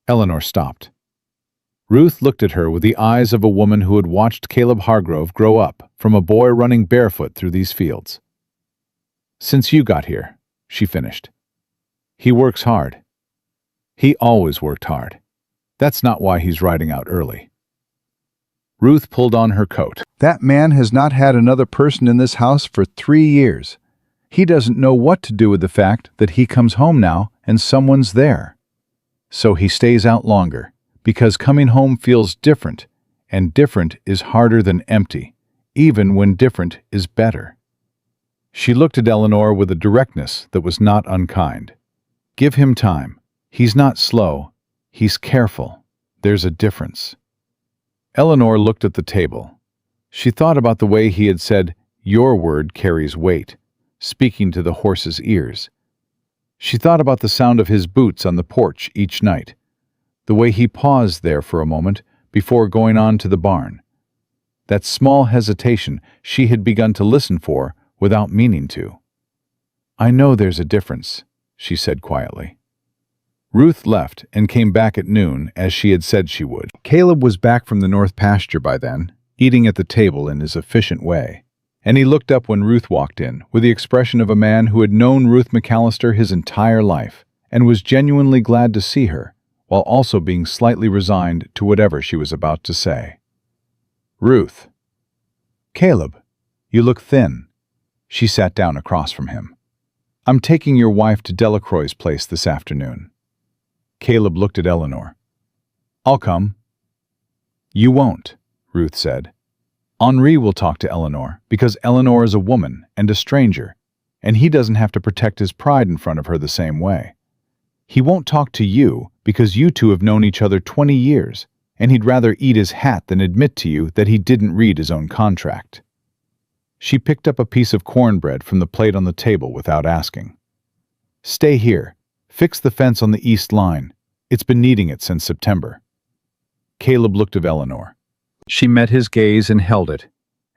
Eleanor stopped. Ruth looked at her with the eyes of a woman who had watched Caleb Hargrove grow up from a boy running barefoot through these fields. "Since you got here," she finished. "He works hard. He always worked hard. That's not why he's riding out early." Ruth pulled on her coat. That man has not had another person in this house for 3 years. He doesn't know what to do with the fact that he comes home now and someone's there. So he stays out longer, because coming home feels different, and different is harder than empty, even when different is better. She looked at Eleanor with a directness that was not unkind. Give him time. He's not slow. He's careful. There's a difference. Eleanor looked at the table. She thought about the way he had said, "Your word carries weight," speaking to the horse's ears. She thought about the sound of his boots on the porch each night, the way he paused there for a moment before going on to the barn. That small hesitation she had begun to listen for without meaning to. "I know there's a difference," she said quietly. Ruth left and came back at noon, as she had said she would. Caleb was back from the north pasture by then, eating at the table in his efficient way, and he looked up when Ruth walked in with the expression of a man who had known Ruth McAllister his entire life and was genuinely glad to see her, while also being slightly resigned to whatever she was about to say. "Ruth." "Caleb, you look thin." She sat down across from him. "I'm taking your wife to Delacroix's place this afternoon." Caleb looked at Eleanor. "I'll come." "You won't," Ruth said. "Henri will talk to Eleanor because Eleanor is a woman and a stranger, and he doesn't have to protect his pride in front of her the same way. He won't talk to you because you two have known each other 20 years, and he'd rather eat his hat than admit to you that he didn't read his own contract." She picked up a piece of cornbread from the plate on the table without asking. "Stay here. Fix the fence on the east line. It's been needing it since September." Caleb looked at Eleanor. She met his gaze and held it,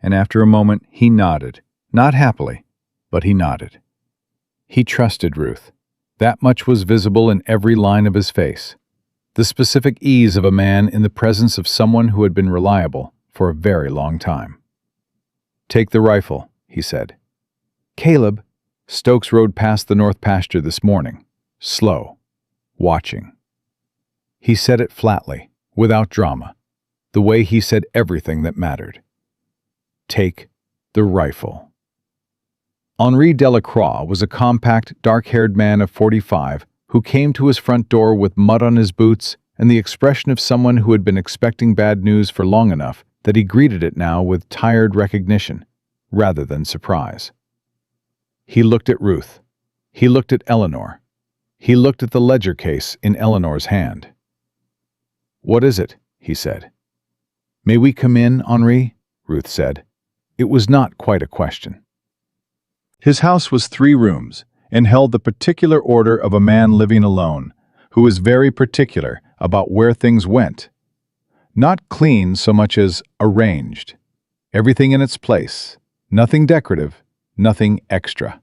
and after a moment he nodded, not happily, but he nodded. He trusted Ruth. That much was visible in every line of his face. The specific ease of a man in the presence of someone who had been reliable for a very long time. "Take the rifle," he said. "Caleb." Stokes rode past the north pasture this morning, slow, watching. He said it flatly, without drama, the way he said everything that mattered. "Take the rifle." Henri Delacroix was a compact, dark-haired man of 45 who came to his front door with mud on his boots and the expression of someone who had been expecting bad news for long enough that he greeted it now with tired recognition, rather than surprise. He looked at Ruth. He looked at Eleanor. He looked at the ledger case in Eleanor's hand. "What is it?" he said. "May we come in, Henri?" Ruth said. It was not quite a question. His house was 3 rooms and held the particular order of a man living alone, who was very particular about where things went. Not clean so much as arranged. Everything in its place. Nothing decorative, nothing extra.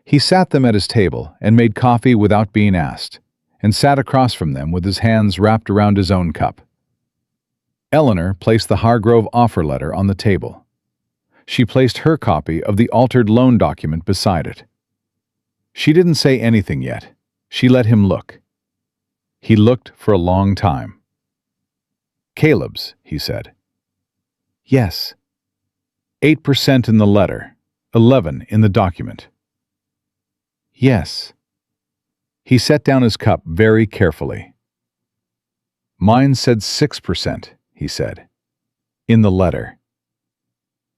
He sat them at his table and made coffee without being asked, and sat across from them with his hands wrapped around his own cup. Eleanor placed the Hargrove offer letter on the table. She placed her copy of the altered loan document beside it. She didn't say anything yet. She let him look. He looked for a long time. "Caleb's," he said. "Yes." 8% in the letter, 11 in the document. "Yes." He set down his cup very carefully. "Mine said 6%, he said. "In the letter."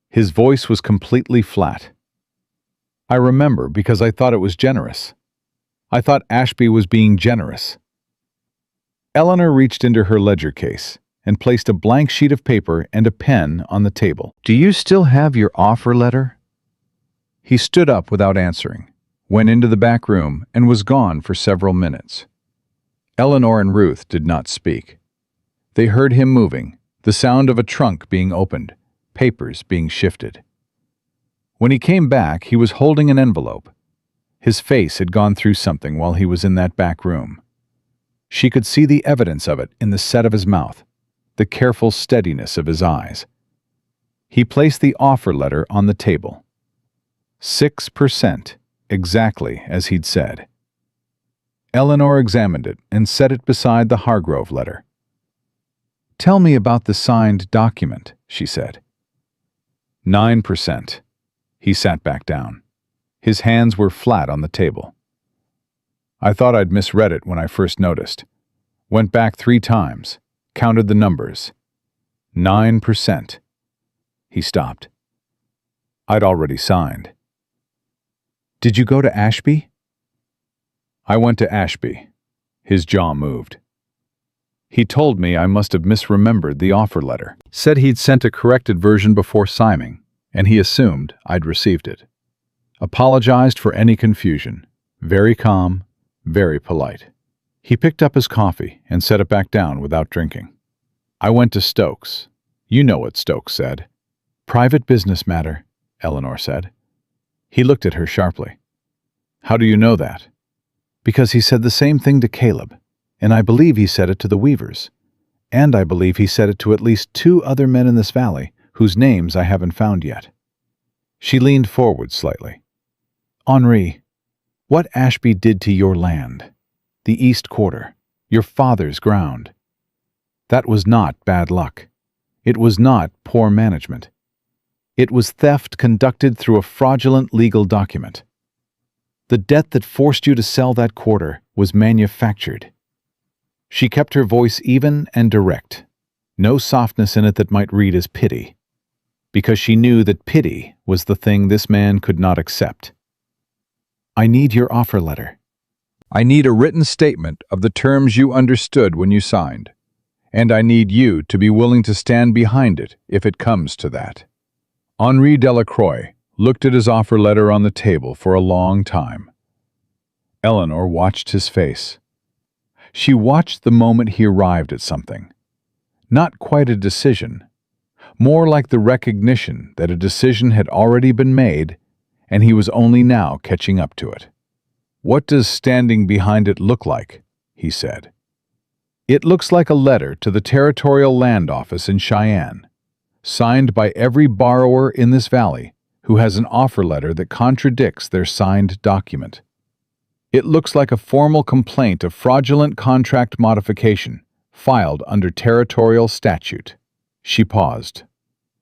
His voice was completely flat. "I remember because I thought it was generous. I thought Ashby was being generous." Eleanor reached into her ledger case and placed a blank sheet of paper and a pen on the table. "Do you still have your offer letter?" He stood up without answering, went into the back room, and was gone for several minutes. Eleanor and Ruth did not speak. They heard him moving, the sound of a trunk being opened, papers being shifted. When he came back, he was holding an envelope. His face had gone through something while he was in that back room. She could see the evidence of it in the set of his mouth, the careful steadiness of his eyes. He placed the offer letter on the table. 6%, exactly as he'd said. Eleanor examined it and set it beside the Hargrove letter. "Tell me about the signed document," she said. 9%. He sat back down. His hands were flat on the table. I thought I'd misread it when I first noticed. Went back 3 times, counted the numbers. 9%. He stopped. I'd already signed. "Did you go to Ashby?" "I went to Ashby." His jaw moved. He told me I must have misremembered the offer letter. Said he'd sent a corrected version before signing, and he assumed I'd received it. Apologized for any confusion. Very calm, very polite. He picked up his coffee and set it back down without drinking. I went to Stokes. You know what Stokes said. "Private business matter," Eleanor said. He looked at her sharply. "How do you know that?" "Because he said the same thing to Caleb, and I believe he said it to the Weavers. And I believe he said it to at least 2 other men in this valley, whose names I haven't found yet." She leaned forward slightly. "Henri, what Ashby did to your land, the East Quarter, your father's ground, that was not bad luck. It was not poor management. It was theft conducted through a fraudulent legal document. The debt that forced you to sell that quarter was manufactured." She kept her voice even and direct, no softness in it that might read as pity, because she knew that pity was the thing this man could not accept. "I need your offer letter. I need a written statement of the terms you understood when you signed, and I need you to be willing to stand behind it if it comes to that." Henri Delacroix looked at his offer letter on the table for a long time. Eleanor watched his face. She watched the moment he arrived at something. Not quite a decision, more like the recognition that a decision had already been made and he was only now catching up to it. "What does standing behind it look like?" he said. "It looks like a letter to the Territorial Land Office in Cheyenne, signed by every borrower in this valley who has an offer letter that contradicts their signed document. It looks like a formal complaint of fraudulent contract modification filed under territorial statute." She paused.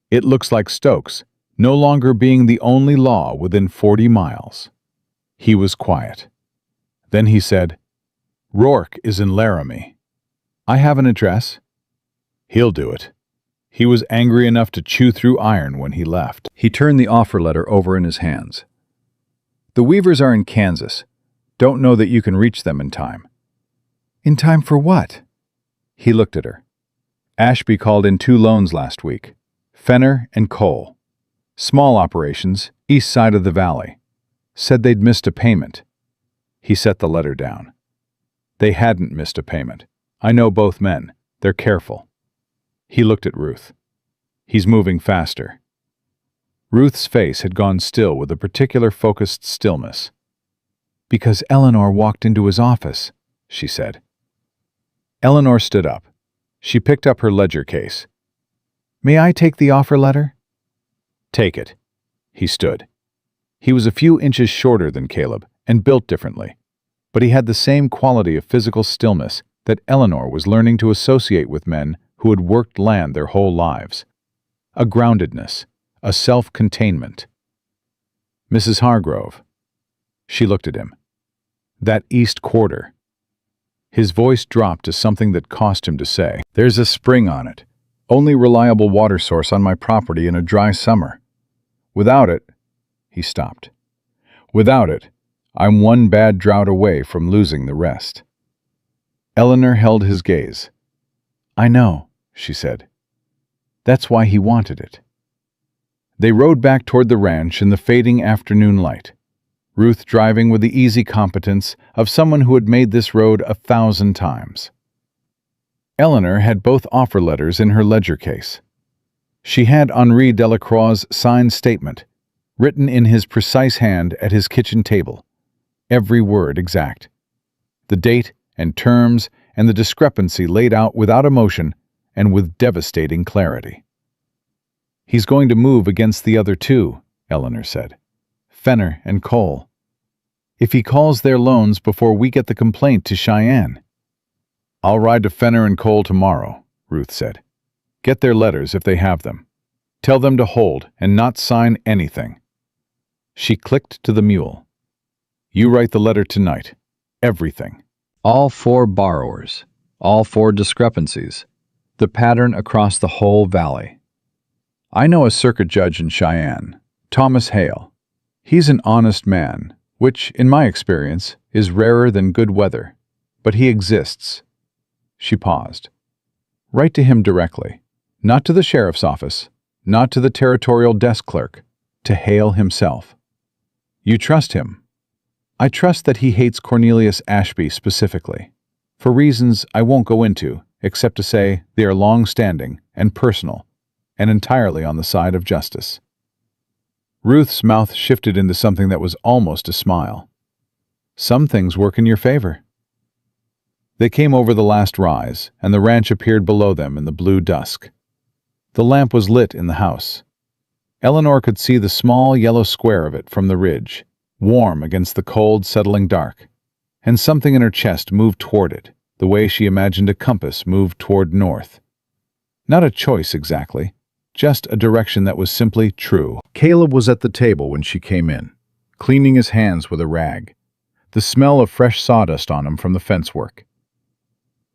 "It looks like Stokes no longer being the only law within 40 miles. He was quiet. Then he said, "Rourke is in Laramie. I have an address. He'll do it." He was angry enough to chew through iron when he left. He turned the offer letter over in his hands. "The Weavers are in Kansas. Don't know that you can reach them in time." "In time for what?" He looked at her. "Ashby called in 2 loans last week. Fenner and Cole. Small operations, east side of the valley. Said they'd missed a payment." He set the letter down. "They hadn't missed a payment. I know both men. They're careful." He looked at Ruth. "He's moving faster." Ruth's face had gone still with a particular focused stillness. "Because Eleanor walked into his office," she said. Eleanor stood up. She picked up her ledger case. "May I take the offer letter?" "Take it." He stood. He was a few inches shorter than Caleb and built differently, but he had the same quality of physical stillness that Eleanor was learning to associate with men who had worked land their whole lives. A groundedness, a self-containment. "Mrs. Hargrove." She looked at him. "That East Quarter." His voice dropped to something that cost him to say. "There's a spring on it. Only reliable water source on my property in a dry summer. Without it," he stopped. "Without it, I'm one bad drought away from losing the rest." Eleanor held his gaze. "I know," she said. "That's why he wanted it." They rode back toward the ranch in the fading afternoon light, Ruth driving with the easy competence of someone who had made this road 1,000 times. Eleanor had both offer letters in her ledger case. She had Henri Delacroix's signed statement, written in his precise hand at his kitchen table, every word exact. The date and terms and the discrepancy laid out without emotion and with devastating clarity. "He's going to move against the other 2, Eleanor said. "Fenner and Cole. If he calls their loans before we get the complaint to Cheyenne." "I'll ride to Fenner and Cole tomorrow," Ruth said. "Get their letters if they have them. Tell them to hold and not sign anything." She clicked to the mule. "You write the letter tonight. Everything." All 4 borrowers, all 4 discrepancies, the pattern across the whole valley. I know a circuit judge in Cheyenne, Thomas Hale. He's an honest man, which, in my experience, is rarer than good weather, but he exists. She paused. Write to him directly, not to the sheriff's office, not to the territorial desk clerk, to Hale himself. You trust him. I trust that he hates Cornelius Ashby specifically, for reasons I won't go into, except to say they are long-standing and personal, and entirely on the side of justice. Ruth's mouth shifted into something that was almost a smile. Some things work in your favor. They came over the last rise, and the ranch appeared below them in the blue dusk. The lamp was lit in the house. Eleanor could see the small yellow square of it from the ridge, warm against the cold, settling dark, and something in her chest moved toward it, the way she imagined a compass moved toward north. Not a choice exactly, just a direction that was simply true. Caleb was at the table when she came in, cleaning his hands with a rag, the smell of fresh sawdust on him from the fence work.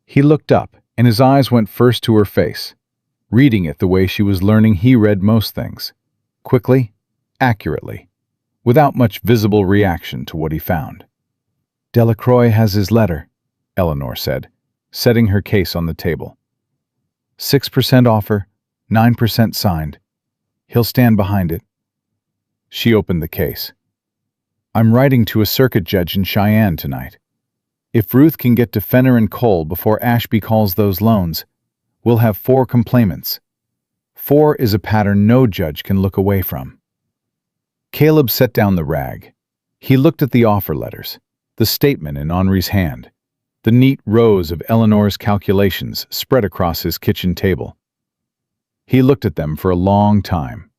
He looked up, and his eyes went first to her face, reading it the way she was learning he read most things, quickly, accurately, without much visible reaction to what he found. "Delacroix has his letter," Eleanor said, setting her case on the table. 6% offer, 9% signed. He'll stand behind it. She opened the case. "I'm writing to a circuit judge in Cheyenne tonight. If Ruth can get to Fenner and Cole before Ashby calls those loans, we'll have 4 complainants. 4 is a pattern no judge can look away from." Caleb set down the rag. He looked at the offer letters, the statement in Henri's hand, the neat rows of Eleanor's calculations spread across his kitchen table. He looked at them for a long time.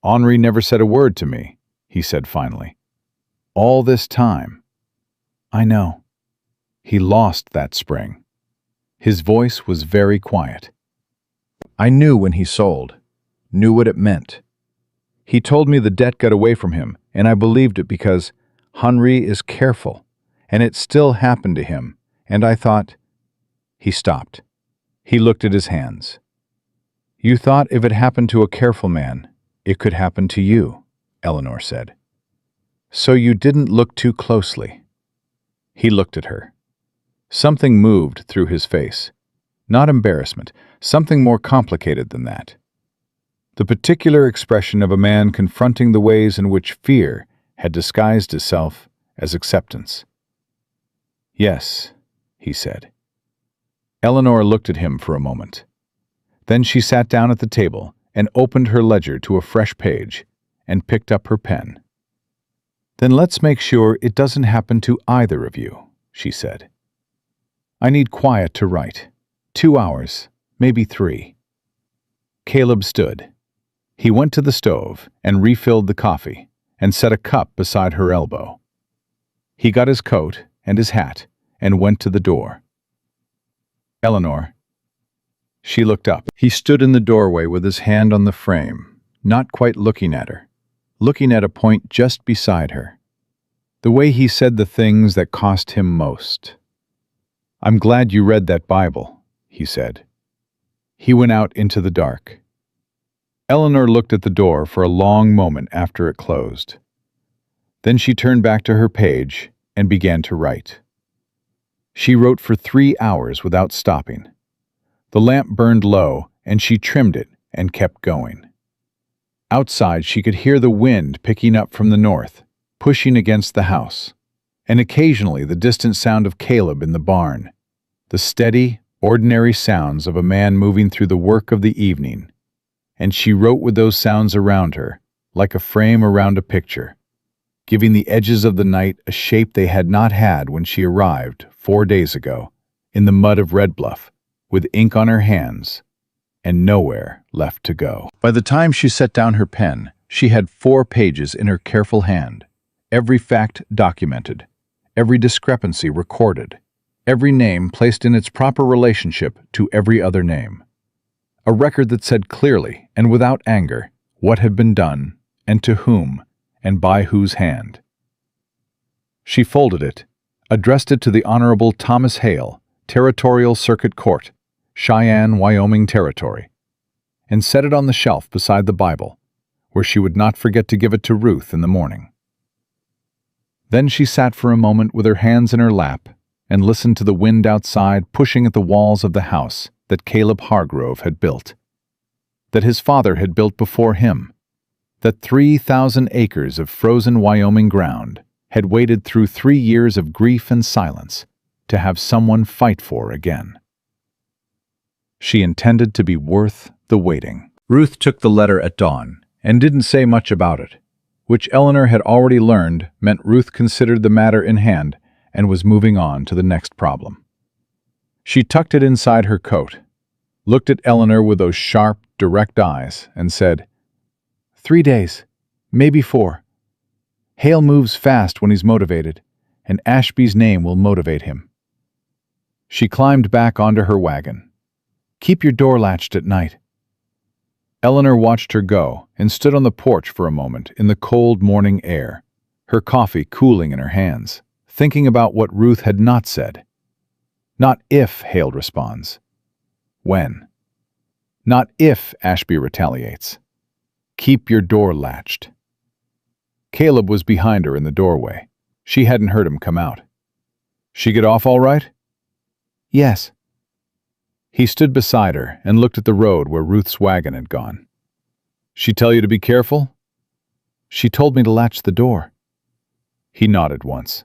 "Henri never said a word to me," he said finally. "All this time." "I know." He lost that spring. His voice was very quiet. "I knew when he sold, knew what it meant. He told me the debt got away from him, and I believed it because Henri is careful, and it still happened to him, and I thought—" He stopped. He looked at his hands. "You thought if it happened to a careful man, it could happen to you," Eleanor said. "So you didn't look too closely." He looked at her. Something moved through his face. Not embarrassment, something more complicated than that. The particular expression of a man confronting the ways in which fear had disguised itself as acceptance. "Yes," he said. Eleanor looked at him for a moment. Then she sat down at the table and opened her ledger to a fresh page and picked up her pen. "Then let's make sure it doesn't happen to either of you," she said. "I need quiet to write. 2 hours, maybe 3. Caleb stood. He went to the stove and refilled the coffee and set a cup beside her elbow. He got his coat and his hat and went to the door. "Eleanor." She looked up. He stood in the doorway with his hand on the frame, not quite looking at her, looking at a point just beside her. The way he said the things that cost him most. "I'm glad you read that Bible," he said. He went out into the dark. Eleanor looked at the door for a long moment after it closed. Then she turned back to her page and began to write. She wrote for 3 hours without stopping. The lamp burned low, and she trimmed it and kept going. Outside, she could hear the wind picking up from the north, pushing against the house, and occasionally the distant sound of Caleb in the barn, the steady, ordinary sounds of a man moving through the work of the evening. And she wrote with those sounds around her, like a frame around a picture, giving the edges of the night a shape they had not had when she arrived 4 days ago, in the mud of Red Bluff, with ink on her hands, and nowhere left to go. By the time she set down her pen, she had 4 pages in her careful hand, every fact documented, every discrepancy recorded, every name placed in its proper relationship to every other name. A record that said clearly and without anger what had been done, and to whom, and by whose hand. She folded it, addressed it to the Honorable Thomas Hale, Territorial Circuit Court, Cheyenne, Wyoming Territory, and set it on the shelf beside the Bible, where she would not forget to give it to Ruth in the morning. Then she sat for a moment with her hands in her lap and listened to the wind outside pushing at the walls of the house that Caleb Hargrove had built, that his father had built before him, that 3,000 acres of frozen Wyoming ground had waited through 3 years of grief and silence to have someone fight for again. She intended to be worth the waiting. Ruth took the letter at dawn and didn't say much about it, which Eleanor had already learned meant Ruth considered the matter in hand and was moving on to the next problem. She tucked it inside her coat, looked at Eleanor with those sharp, direct eyes, and said, 3 days, maybe 4. Hale moves fast when he's motivated, and Ashby's name will motivate him. She climbed back onto her wagon. Keep your door latched at night. Eleanor watched her go and stood on the porch for a moment in the cold morning air, her coffee cooling in her hands, thinking about what Ruth had not said. Not if Hale responds. When. Not if Ashby retaliates. Keep your door latched. Caleb was behind her in the doorway. She hadn't heard him come out. She get off all right? Yes. He stood beside her and looked at the road where Ruth's wagon had gone. She tell you to be careful? She told me to latch the door. He nodded once.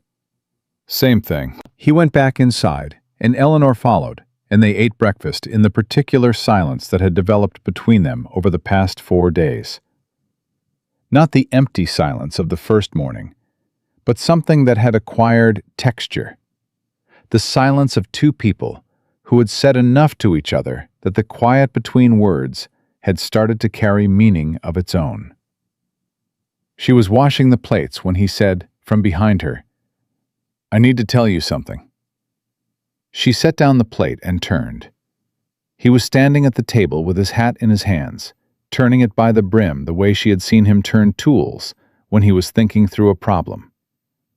Same thing. He went back inside, and Eleanor followed, and they ate breakfast in the particular silence that had developed between them over the past 4 days. Not the empty silence of the first morning, but something that had acquired texture. The silence of 2 people who had said enough to each other that the quiet between words had started to carry meaning of its own. She was washing the plates when he said, from behind her, I need to tell you something. She set down the plate and turned. He was standing at the table with his hat in his hands, turning it by the brim the way she had seen him turn tools when he was thinking through a problem.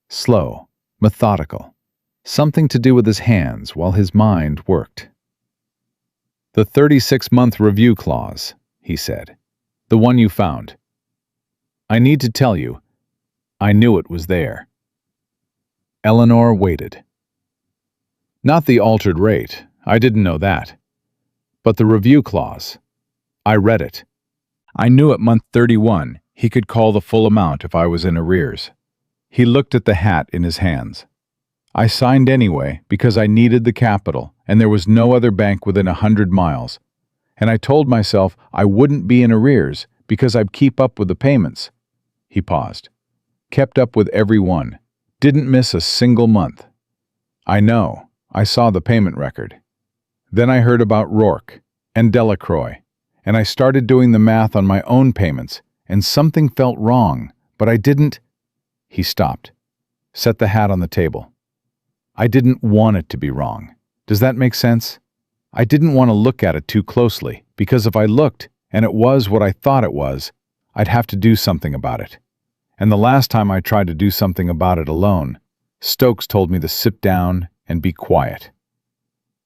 Slow, methodical, something to do with his hands while his mind worked. The 36-month review clause, he said. The one you found. I need to tell you, I knew it was there. Eleanor waited. Not the altered rate, I didn't know that. But the review clause. I read it. I knew at month 31 he could call the full amount if I was in arrears. He looked at the hat in his hands. I signed anyway because I needed the capital and there was no other bank within 100 miles. And I told myself I wouldn't be in arrears because I'd keep up with the payments. He paused. Kept up with every one. Didn't miss a single month. I know. I saw the payment record. Then I heard about Rourke and Delacroix, and I started doing the math on my own payments, and something felt wrong, but I didn't. He stopped, set the hat on the table. I didn't want it to be wrong. Does that make sense? I didn't want to look at it too closely, because if I looked, and it was what I thought it was, I'd have to do something about it. And the last time I tried to do something about it alone, Stokes told me to sit down and be quiet.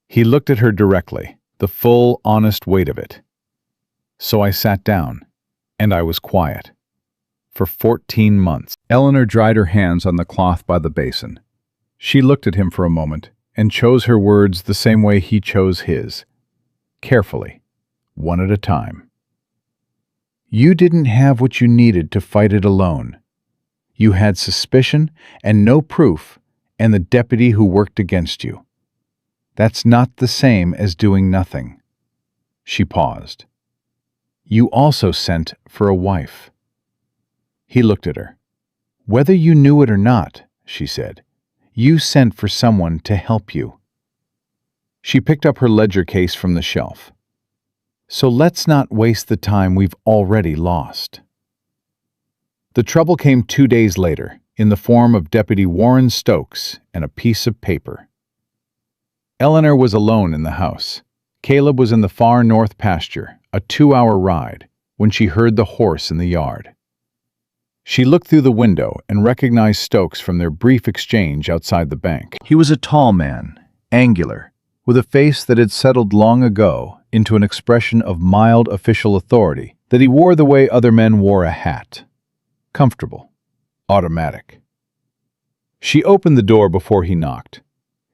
He looked at her directly, the full, honest weight of it. So I sat down, and I was quiet. For 14 months. Eleanor dried her hands on the cloth by the basin. She looked at him for a moment and chose her words the same way he chose his. Carefully, one at a time. You didn't have what you needed to fight it alone. You had suspicion and no proof, and the deputy who worked against you. That's not the same as doing nothing. She paused. You also sent for a wife. He looked at her. Whether you knew it or not, she said, you sent for someone to help you. She picked up her ledger case from the shelf. So let's not waste the time we've already lost. The trouble came 2 days later, in the form of Deputy Warren Stokes and a piece of paper. Eleanor was alone in the house. Caleb was in the far north pasture, a 2-hour ride, when she heard the horse in the yard. She looked through the window and recognized Stokes from their brief exchange outside the bank. He was a tall man, angular, with a face that had settled long ago into an expression of mild official authority that he wore the way other men wore a hat. Comfortable. Automatic. She opened the door before he knocked.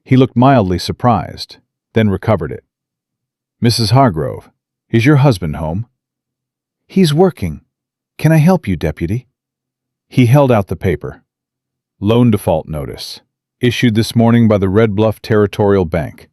He looked mildly surprised, then recovered it. "Mrs. Hargrove, is your husband home?" "He's working. Can I help you, Deputy?" He held out the paper. "Loan default notice, issued this morning by the Red Bluff Territorial Bank.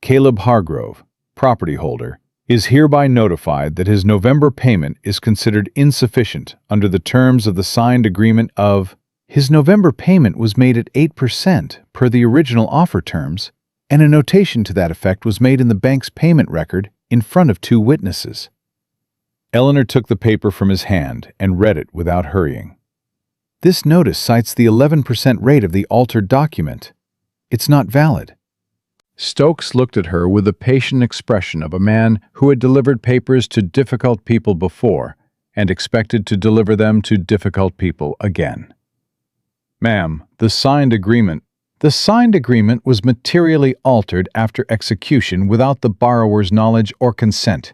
Caleb Hargrove, property holder, is hereby notified that his November payment is considered insufficient under the terms of the signed agreement of—" His November payment was made at 8% per the original offer terms, and a notation to that effect was made in the bank's payment record in front of 2 witnesses. Eleanor took the paper from his hand and read it without hurrying. "This notice cites the 11% rate of the altered document. It's not valid." Stokes looked at her with the patient expression of a man who had delivered papers to difficult people before and expected to deliver them to difficult people again. "Ma'am, the signed agreement was materially altered after execution without the borrower's knowledge or consent.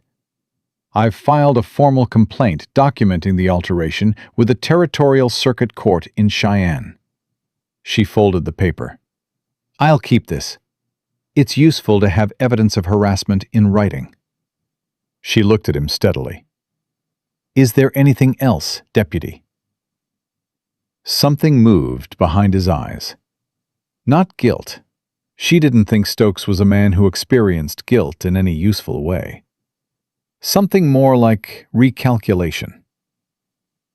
I've filed a formal complaint documenting the alteration with the Territorial Circuit Court in Cheyenne." She folded the paper. "I'll keep this. It's useful to have evidence of harassment in writing." She looked at him steadily. "Is there anything else, Deputy?" Something moved behind his eyes. Not guilt. She didn't think Stokes was a man who experienced guilt in any useful way. Something more like recalculation.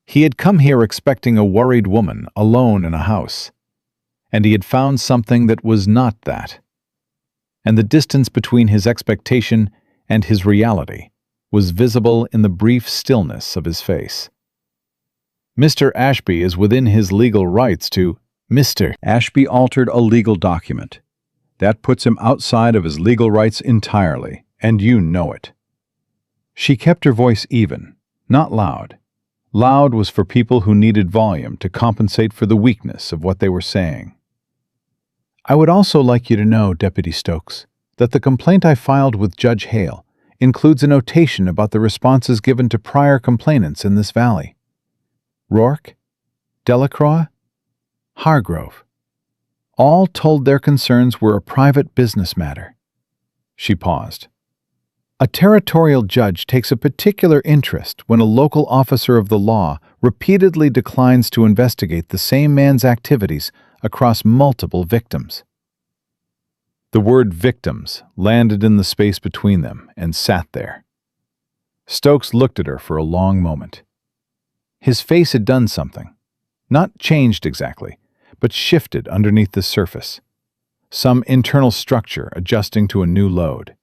He had come here expecting a worried woman alone in a house, and he had found something that was not that. And the distance between his expectation and his reality was visible in the brief stillness of his face. "Mr. Ashby is within his legal rights to—" "Mr. Ashby altered a legal document. That puts him outside of his legal rights entirely, and you know it." She kept her voice even, not loud. Loud was for people who needed volume to compensate for the weakness of what they were saying. "I would also like you to know, Deputy Stokes, that the complaint I filed with Judge Hale includes a notation about the responses given to prior complainants in this valley. Rourke, Delacroix, Hargrove. All told their concerns were a private business matter." She paused. "A territorial judge takes a particular interest when a local officer of the law repeatedly declines to investigate the same man's activities across multiple victims." The word victims landed in the space between them and sat there. Stokes looked at her for a long moment. His face had done something. Not changed exactly, but shifted underneath the surface. Some internal structure adjusting to a new load.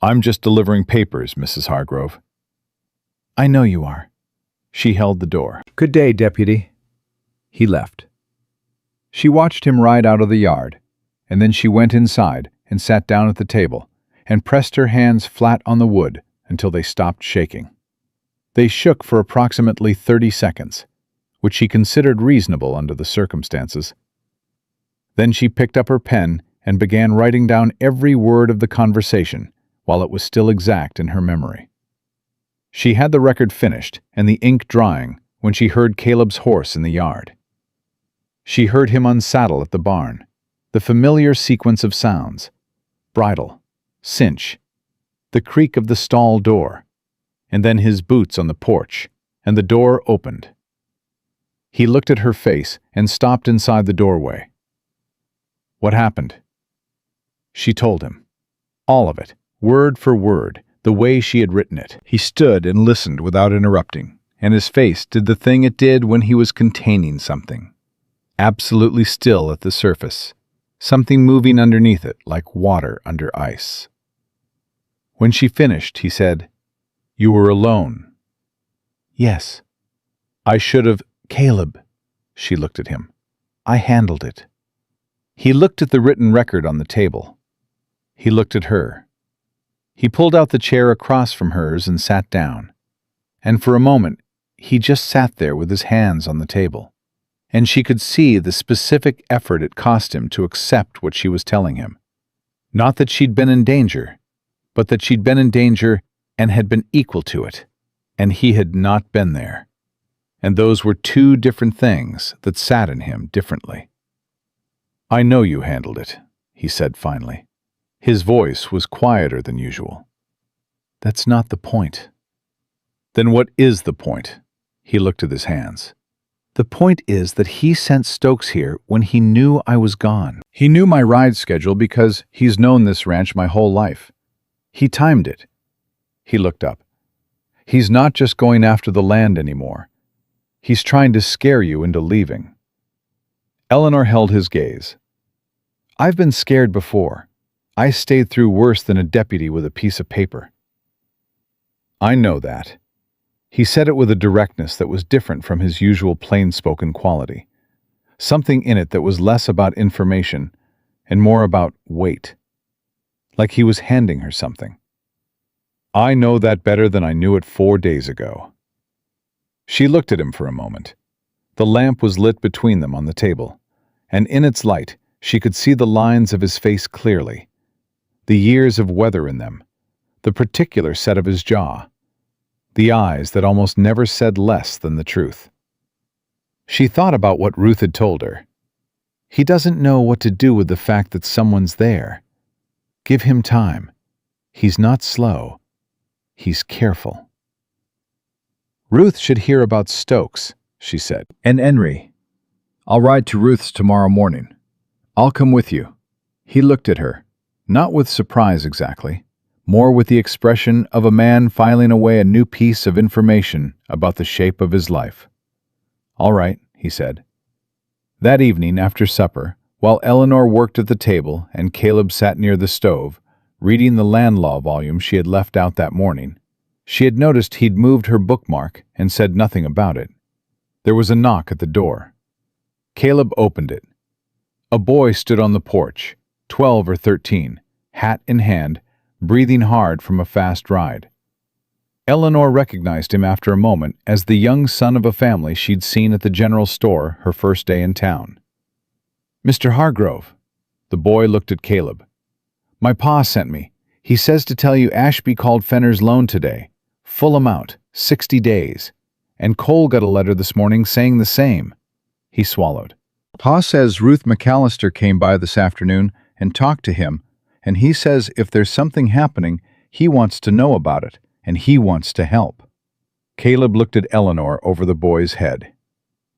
"I'm just delivering papers, Mrs. Hargrove." "I know you are." She held the door. "Good day, Deputy." He left. She watched him ride out of the yard, and then she went inside and sat down at the table and pressed her hands flat on the wood until they stopped shaking. They shook for approximately 30 seconds, which she considered reasonable under the circumstances. Then she picked up her pen and began writing down every word of the conversation while it was still exact in her memory. She had the record finished and the ink drying when she heard Caleb's horse in the yard. She heard him unsaddle at the barn, the familiar sequence of sounds: bridle, cinch, the creak of the stall door, and then his boots on the porch, and the door opened. He looked at her face and stopped inside the doorway. "What happened?" She told him. All of it, word for word, the way she had written it. He stood and listened without interrupting, and his face did the thing it did when he was containing something. Absolutely still at the surface, something moving underneath it like water under ice. When she finished, he said, "You were alone." "Yes." "I should have—" "Caleb." She looked at him. "I handled it." He looked at the written record on the table. He looked at her. He pulled out the chair across from hers and sat down. And for a moment, he just sat there with his hands on the table. And she could see the specific effort it cost him to accept what she was telling him. Not that she'd been in danger, but that she'd been in danger and had been equal to it, and he had not been there. And those were two different things that sat in him differently. "I know you handled it," he said finally. His voice was quieter than usual. "That's not the point." "Then what is the point?" He looked at his hands. "The point is that he sent Stokes here when he knew I was gone. He knew my ride schedule because he's known this ranch my whole life. He timed it." He looked up. "He's not just going after the land anymore. He's trying to scare you into leaving." Eleanor held his gaze. "I've been scared before. I stayed through worse than a deputy with a piece of paper." "I know that." He said it with a directness that was different from his usual plain-spoken quality. Something in it that was less about information and more about weight. Like he was handing her something. "I know that better than I knew it 4 days ago." She looked at him for a moment. The lamp was lit between them on the table, and in its light she could see the lines of his face clearly. The years of weather in them, the particular set of his jaw, the eyes that almost never said less than the truth. She thought about what Ruth had told her. He doesn't know what to do with the fact that someone's there. Give him time. He's not slow. He's careful. "Ruth should hear about Stokes," she said. "And Henry. I'll ride to Ruth's tomorrow morning. I'll come with you." He looked at her, not with surprise exactly, more with the expression of a man filing away a new piece of information about the shape of his life. "All right," he said. That evening, after supper, while Eleanor worked at the table and Caleb sat near the stove, reading the land law volume she had left out that morning, she had noticed he'd moved her bookmark and said nothing about it. There was a knock at the door. Caleb opened it. A boy stood on the porch, 12 or 13, hat in hand, breathing hard from a fast ride. Eleanor recognized him after a moment as the young son of a family she'd seen at the general store her first day in town. "Mr. Hargrove." The boy looked at Caleb. "My pa sent me. He says to tell you Ashby called Fenner's loan today. Full amount, 60 days. And Cole got a letter this morning saying the same." He swallowed. "Pa says Ruth McAllister came by this afternoon and talked to him, and he says if there's something happening, he wants to know about it, and he wants to help." Caleb looked at Eleanor over the boy's head.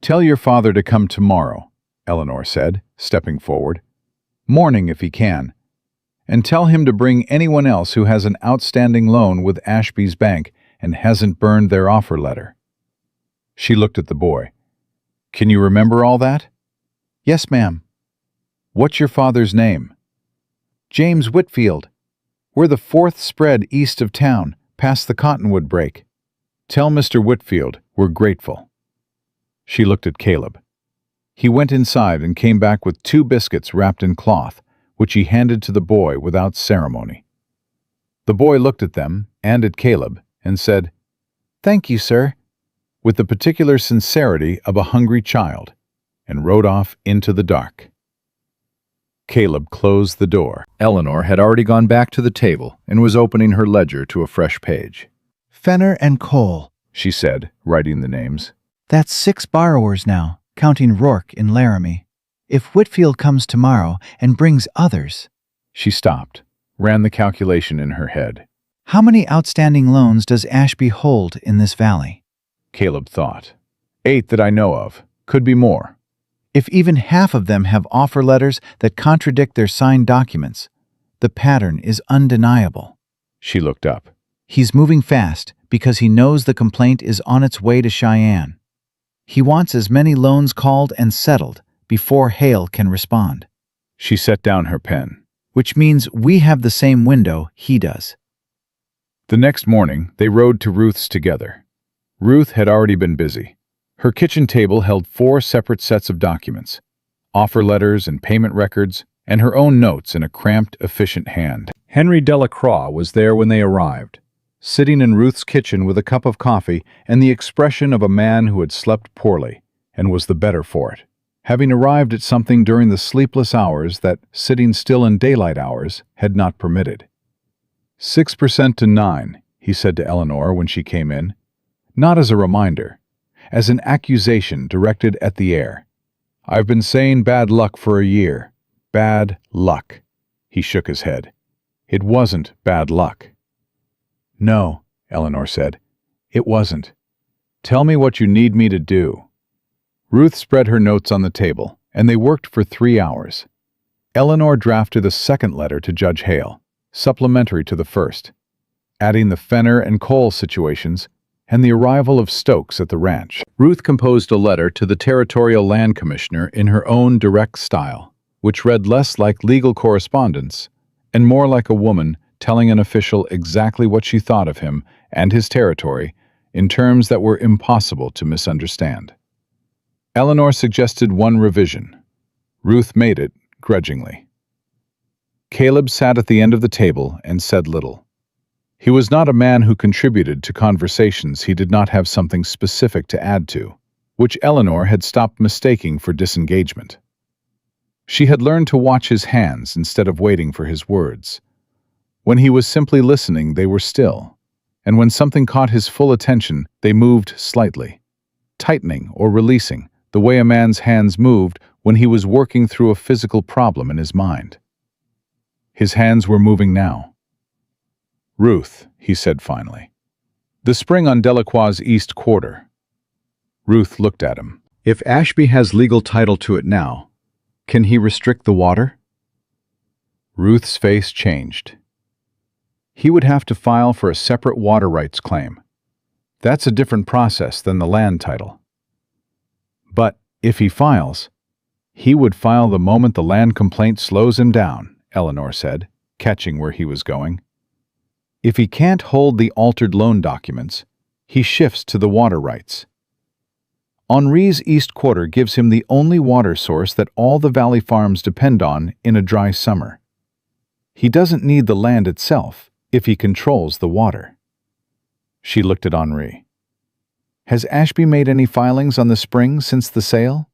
"Tell your father to come tomorrow," Eleanor said, stepping forward. "Morning if he can. And tell him to bring anyone else who has an outstanding loan with Ashby's bank and hasn't burned their offer letter." She looked at the boy. "Can you remember all that?" "Yes, ma'am." "What's your father's name?" "James Whitfield. We're the 4th spread east of town, past the cottonwood break. Tell Mr. Whitfield we're grateful." She looked at Caleb. He went inside and came back with 2 biscuits wrapped in cloth, which he handed to the boy without ceremony. The boy looked at them and at Caleb and said, "Thank you, sir," with the particular sincerity of a hungry child, and rode off into the dark. Caleb closed the door. Eleanor had already gone back to the table and was opening her ledger to a fresh page. "Fenner and Cole," She said, writing the names. "that's 6 borrowers now, counting Rourke in Laramie. If Whitfield comes tomorrow and brings others..." She stopped, ran the calculation in her head. "How many outstanding loans does Ashby hold in this valley?" Caleb thought. 8 that I know of. Could be more. If even half of them have offer letters that contradict their signed documents, the pattern is undeniable." She looked up. "He's moving fast because he knows the complaint is on its way to Cheyenne. He wants as many loans called and settled before Hale can respond." She set down her pen. "Which means we have the same window he does." The next morning, they rode to Ruth's together. Ruth had already been busy. Her kitchen table held 4 separate sets of documents. offer letters and payment records, and her own notes in a cramped, efficient hand. Henry Delacroix was there when they arrived, sitting in Ruth's kitchen with a cup of coffee and the expression of a man who had slept poorly and was the better for it, having arrived at something during the sleepless hours that sitting still in daylight hours had not permitted. 6% to 9, he said to Eleanor when she came in, not as a reminder, as an accusation directed at the heir. I've been saying bad luck for a year. Bad luck. He shook his head. It wasn't bad luck. No, Eleanor said. It wasn't. Tell me what you need me to do. Ruth spread her notes on the table, and they worked for 3 hours. Eleanor drafted a second letter to Judge Hale, supplementary to the first, adding the Fenner and Cole situations and the arrival of Stokes at the ranch. Ruth composed a letter to the Territorial Land Commissioner in her own direct style, which read less like legal correspondence and more like a woman telling an official exactly what she thought of him and his territory in terms that were impossible to misunderstand. Eleanor suggested one revision. Ruth made it grudgingly. Caleb sat at the end of the table and said little. He was not a man who contributed to conversations he did not have something specific to add to, which Eleanor had stopped mistaking for disengagement. She had learned to watch his hands instead of waiting for his words. When he was simply listening, they were still, and when something caught his full attention, they moved slightly, tightening or releasing, the way a man's hands moved when he was working through a physical problem in his mind. His hands were moving now. Ruth, he said finally. The spring on Delacroix's East Quarter. Ruth looked at him. If Ashby has legal title to it now, can he restrict the water? Ruth's face changed. He would have to file for a separate water rights claim. That's a different process than the land title. But if he files, he would file the moment the land complaint slows him down, Eleanor said, catching where he was going. If he can't hold the altered loan documents, he shifts to the water rights. Henri's East Quarter gives him the only water source that all the valley farms depend on in a dry summer. He doesn't need the land itself if he controls the water. She looked at Henri. Has Ashby made any filings on the spring since the sale?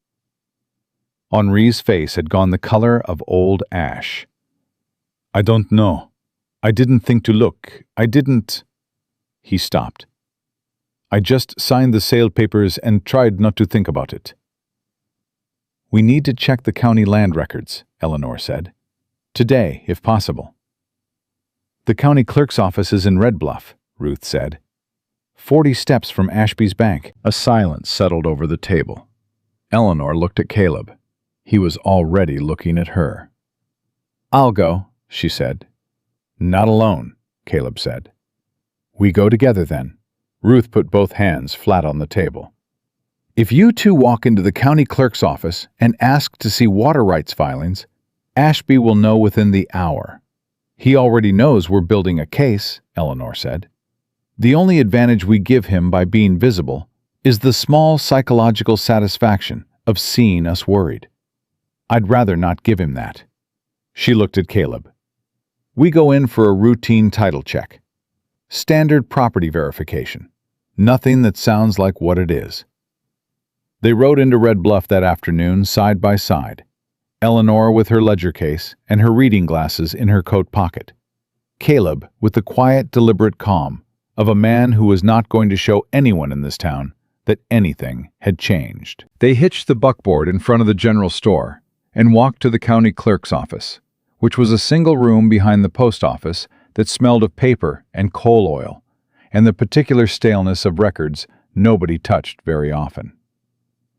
Henri's face had gone the color of old ash. I don't know. I didn't think to look. I didn't. He stopped. I just signed the sale papers and tried not to think about it. We need to check the county land records, Eleanor said. Today, if possible. The county clerk's office is in Red Bluff, Ruth said. 40 steps from Ashby's bank. A silence settled over the table. Eleanor looked at Caleb. He was already looking at her. I'll go, she said. Not alone, Caleb said. We go together then. Ruth put both hands flat on the table. If you two walk into the county clerk's office and ask to see water rights filings, Ashby will know within the hour. He already knows we're building a case, Eleanor said. The only advantage we give him by being visible is the small psychological satisfaction of seeing us worried. I'd rather not give him that. She looked at Caleb. We go in for a routine title check. Standard property verification. Nothing that sounds like what it is. They rode into Red Bluff that afternoon side by side, Eleanor with her ledger case and her reading glasses in her coat pocket. Caleb with the quiet, deliberate calm of a man who was not going to show anyone in this town that anything had changed. They hitched the buckboard in front of the general store and walked to the county clerk's office, which was a single room behind the post office that smelled of paper and coal oil, and the particular staleness of records nobody touched very often.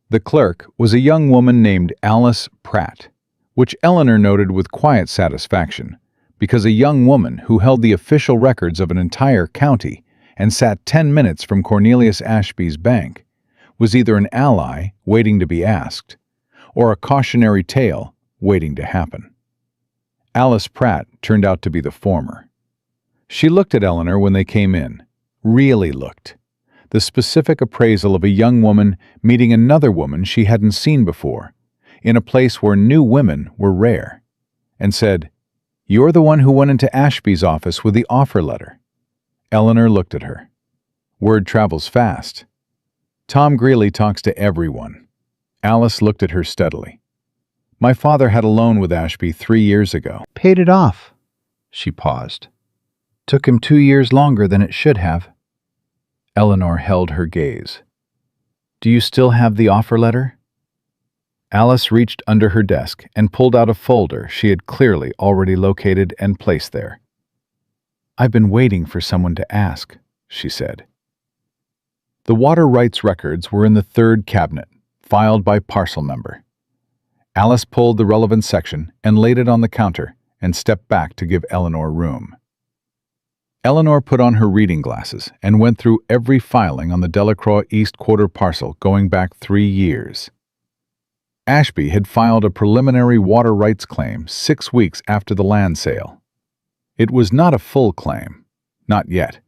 The clerk was a young woman named Alice Pratt, which Eleanor noted with quiet satisfaction, because a young woman who held the official records of an entire county and sat 10 minutes from Cornelius Ashby's bank was either an ally waiting to be asked or a cautionary tale waiting to happen. Alice Pratt turned out to be the former. She looked at Eleanor when they came in, really looked. The specific appraisal of a young woman meeting another woman she hadn't seen before, in a place where new women were rare, and said, "You're the one who went into Ashby's office with the offer letter." Eleanor looked at her. Word travels fast. Tom Greeley talks to everyone. Alice looked at her steadily. "My father had a loan with Ashby 3 years ago." Paid it off. She paused. Took him 2 years longer than it should have. Eleanor held her gaze. "Do you still have the offer letter?" Alice reached under her desk and pulled out a folder she had clearly already located and placed there. "I've been waiting for someone to ask," she said. The water rights records were in the third cabinet, filed by parcel number. Alice pulled the relevant section and laid it on the counter and stepped back to give Eleanor room. Eleanor put on her reading glasses and went through every filing on the Delacroix East Quarter parcel going back 3 years. Ashby had filed a preliminary water rights claim 6 weeks after the land sale. It was not a full claim, not yet.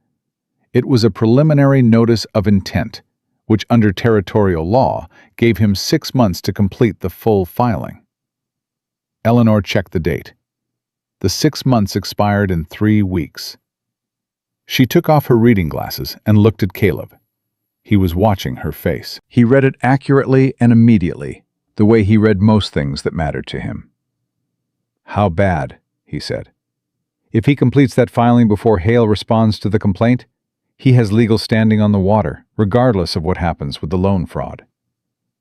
It was a preliminary notice of intent, which under territorial law gave him 6 months to complete the full filing. Eleanor checked the date. The 6 months expired in 3 weeks. She took off her reading glasses and looked at Caleb. He was watching her face. He read it accurately and immediately, the way he read most things that mattered to him. "How bad?" he said. "If he completes that filing before Hale responds to the complaint, he has legal standing on the water, regardless of what happens with the loan fraud."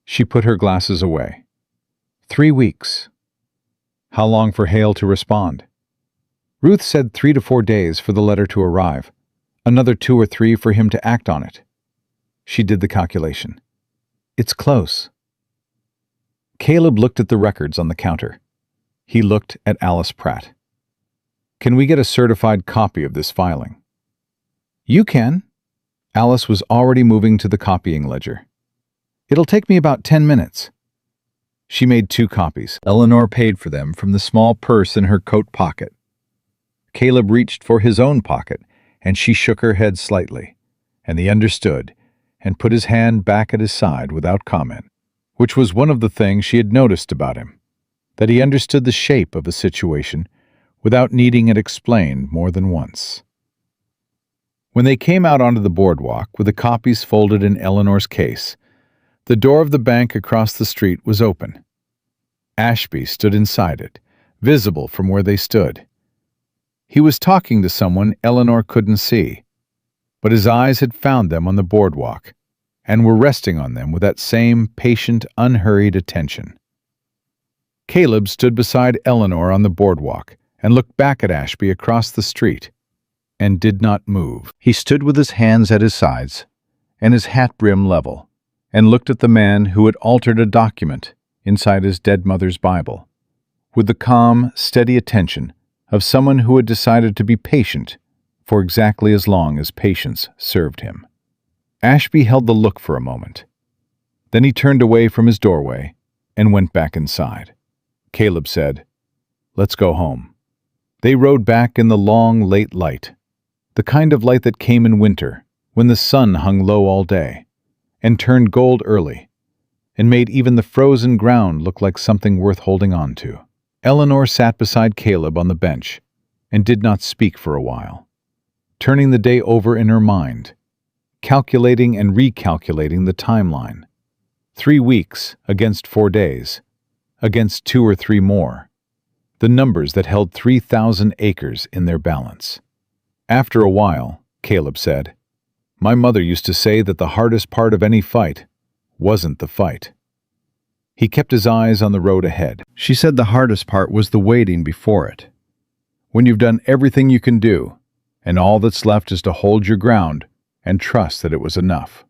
She put her glasses away. 3 weeks. How long for Hale to respond? Ruth said 3 to 4 days for the letter to arrive, another 2 or 3 for him to act on it. She did the calculation. It's close. Caleb looked at the records on the counter. He looked at Alice Pratt. "Can we get a certified copy of this filing?" "You can." Alice was already moving to the copying ledger. "It'll take me about 10 minutes. She made 2 copies. Eleanor paid for them from the small purse in her coat pocket. Caleb reached for his own pocket, and she shook her head slightly, and he understood, and put his hand back at his side without comment, which was one of the things she had noticed about him, that he understood the shape of a situation without needing it explained more than once. When they came out onto the boardwalk with the copies folded in Eleanor's case, the door of the bank across the street was open. Ashby stood inside it, visible from where they stood. He was talking to someone Eleanor couldn't see, but his eyes had found them on the boardwalk and were resting on them with that same patient, unhurried attention. Caleb stood beside Eleanor on the boardwalk and looked back at Ashby across the street, and did not move. He stood with his hands at his sides and his hat brim level, and looked at the man who had altered a document inside his dead mother's Bible, with the calm, steady attention of someone who had decided to be patient for exactly as long as patience served him. Ashby held the look for a moment. Then he turned away from his doorway and went back inside. Caleb said, "Let's go home." They rode back in the long, late light, the kind of light that came in winter when the sun hung low all day and turned gold early and made even the frozen ground look like something worth holding on to. Eleanor sat beside Caleb on the bench and did not speak for a while, turning the day over in her mind, calculating and recalculating the timeline. 3 weeks against 4 days, against 2 or 3 more, the numbers that held 3,000 acres in their balance. After a while, Caleb said, "My mother used to say that the hardest part of any fight wasn't the fight." He kept his eyes on the road ahead. "She said the hardest part was the waiting before it. When you've done everything you can do, and all that's left is to hold your ground and trust that it was enough."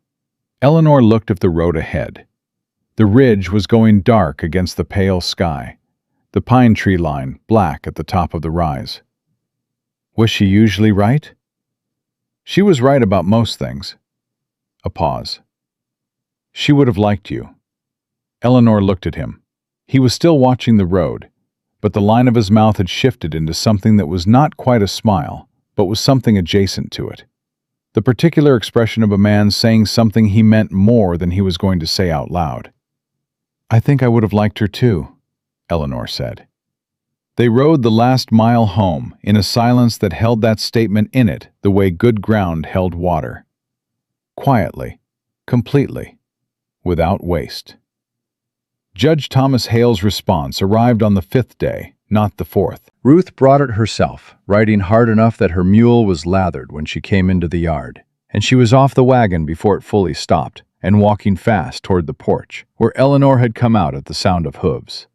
Eleanor looked at the road ahead. The ridge was going dark against the pale sky, the pine tree line black at the top of the rise. Was she usually right? She was right about most things. A pause. "She would have liked you." Eleanor looked at him. He was still watching the road, but the line of his mouth had shifted into something that was not quite a smile, but was something adjacent to it. The particular expression of a man saying something he meant more than he was going to say out loud. I think I would have liked her too, Eleanor said. They rode the last mile home in a silence that held that statement in it the way good ground held water. Quietly, completely, without waste. Judge Thomas Hale's response arrived on the 5th day, not the 4th. Ruth brought it herself, riding hard enough that her mule was lathered when she came into the yard, and she was off the wagon before it fully stopped, and walking fast toward the porch, where Eleanor had come out at the sound of hooves.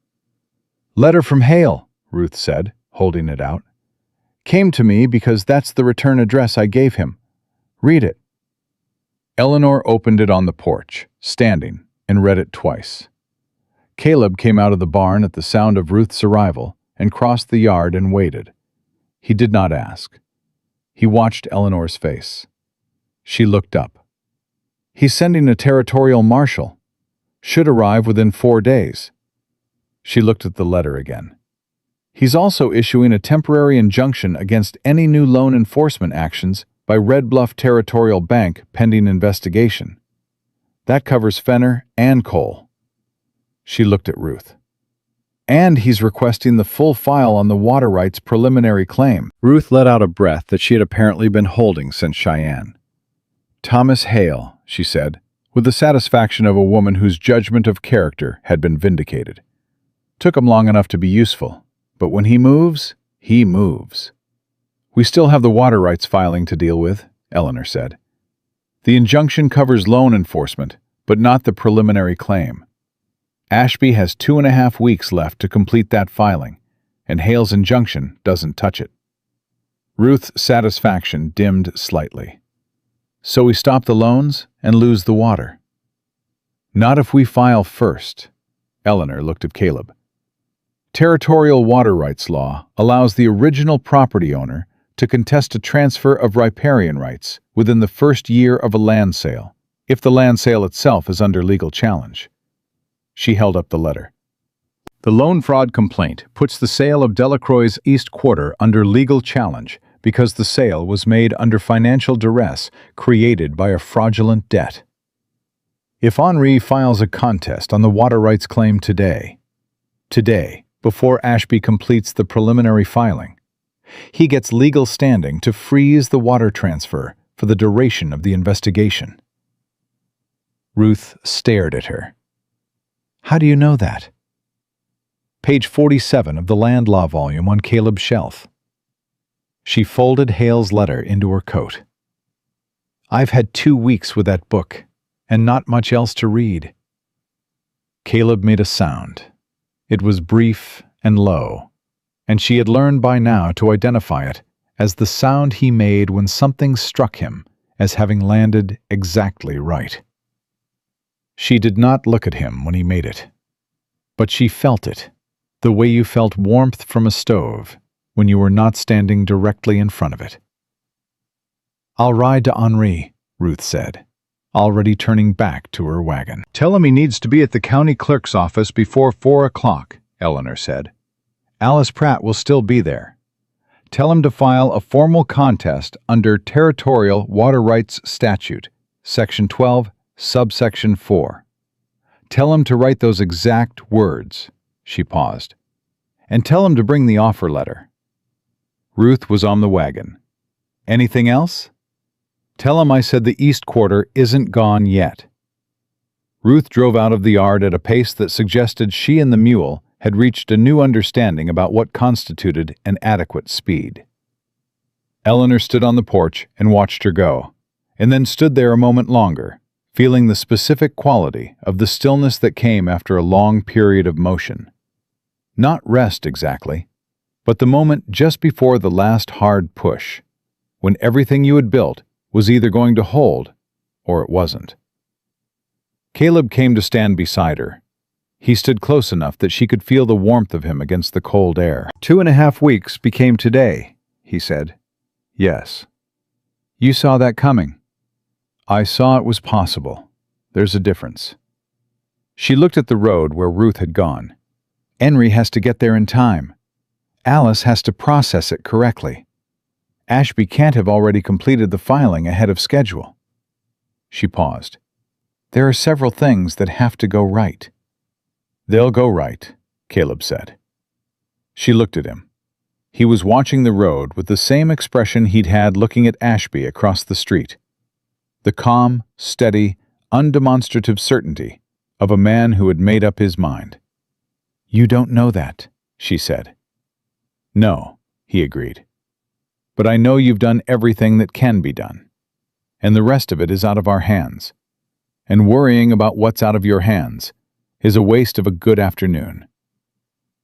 "Letter from Hale," Ruth said, holding it out. "Came to me because that's the return address I gave him. Read it." Eleanor opened it on the porch, standing, and read it twice. Caleb came out of the barn at the sound of Ruth's arrival and crossed the yard and waited. He did not ask. He watched Eleanor's face. She looked up. "He's sending a territorial marshal. Should arrive within 4 days." She looked at the letter again. "He's also issuing a temporary injunction against any new loan enforcement actions by Red Bluff Territorial Bank pending investigation. That covers Fenner and Cole." She looked at Ruth. "And he's requesting the full file on the water rights preliminary claim." Ruth let out a breath that she had apparently been holding since Cheyenne. "Thomas Hale," she said, with the satisfaction of a woman whose judgment of character had been vindicated. "Took him long enough to be useful, but when he moves, he moves." "We still have the water rights filing to deal with," Eleanor said. "The injunction covers loan enforcement, but not the preliminary claim. Ashby has 2.5 weeks left to complete that filing, and Hale's injunction doesn't touch it." Ruth's satisfaction dimmed slightly. "So we stop the loans and lose the water?" "Not if we file first." Eleanor looked at Caleb. "Territorial water rights law allows the original property owner to contest a transfer of riparian rights within the first year of a land sale, if the land sale itself is under legal challenge." She held up the letter. "The loan fraud complaint puts the sale of Delacroix's East Quarter under legal challenge because the sale was made under financial duress created by a fraudulent debt. If Henri files a contest on the water rights claim today, before Ashby completes the preliminary filing, he gets legal standing to freeze the water transfer for the duration of the investigation." Ruth stared at her. "How do you know that?" "Page 47 of the land law volume on Caleb's shelf." She folded Hale's letter into her coat. "I've had 2 weeks with that book, and not much else to read." Caleb made a sound. It was brief and low, and she had learned by now to identify it as the sound he made when something struck him as having landed exactly right. She did not look at him when he made it, but she felt it, the way you felt warmth from a stove when you were not standing directly in front of it. "I'll ride to Henri," Ruth said, already turning back to her wagon. "Tell him he needs to be at the county clerk's office before 4 o'clock, Eleanor said. "Alice Pratt will still be there. Tell him to file a formal contest under Territorial Water Rights Statute, Section 12, Subsection 4. Tell him to write those exact words." She paused. "And tell him to bring the offer letter." Ruth was on the wagon. "Anything else?" "Tell him I said the East Quarter isn't gone yet." Ruth drove out of the yard at a pace that suggested she and the mule had reached a new understanding about what constituted an adequate speed. Eleanor stood on the porch and watched her go, and then stood there a moment longer, feeling the specific quality of the stillness that came after a long period of motion. Not rest exactly, but the moment just before the last hard push, when everything you had built was either going to hold or it wasn't. Caleb came to stand beside her. He stood close enough that she could feel the warmth of him against the cold air. 2.5 weeks became today, he said. "Yes." "You saw that coming." "I saw it was possible. There's a difference." She looked at the road where Ruth had gone. "Henri has to get there in time. Alice has to process it correctly. Ashby can't have already completed the filing ahead of schedule." She paused. "There are several things that have to go right." "They'll go right," Caleb said. She looked at him. He was watching the road with the same expression he'd had looking at Ashby across the street. The calm, steady, undemonstrative certainty of a man who had made up his mind. "You don't know that," she said. "No," he agreed. "But I know you've done everything that can be done. And the rest of it is out of our hands. And worrying about what's out of your hands is a waste of a good afternoon."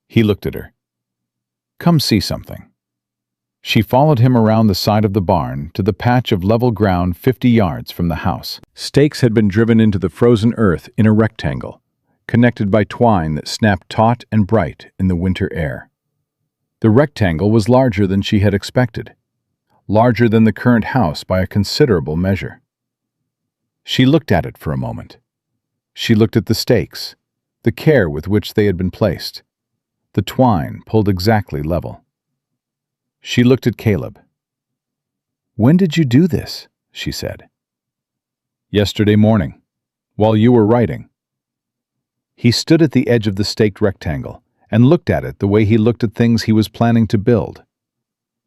He looked at her. "Come see something." She followed him around the side of the barn to the patch of level ground 50 yards from the house. Stakes had been driven into the frozen earth in a rectangle, connected by twine that snapped taut and bright in the winter air. The rectangle was larger than she had expected, larger than the current house by a considerable measure. She looked at it for a moment. She looked at the stakes, the care with which they had been placed, the twine pulled exactly level. She looked at Caleb. "When did you do this?" she said. "Yesterday morning, while you were writing." He stood at the edge of the staked rectangle and looked at it the way he looked at things he was planning to build.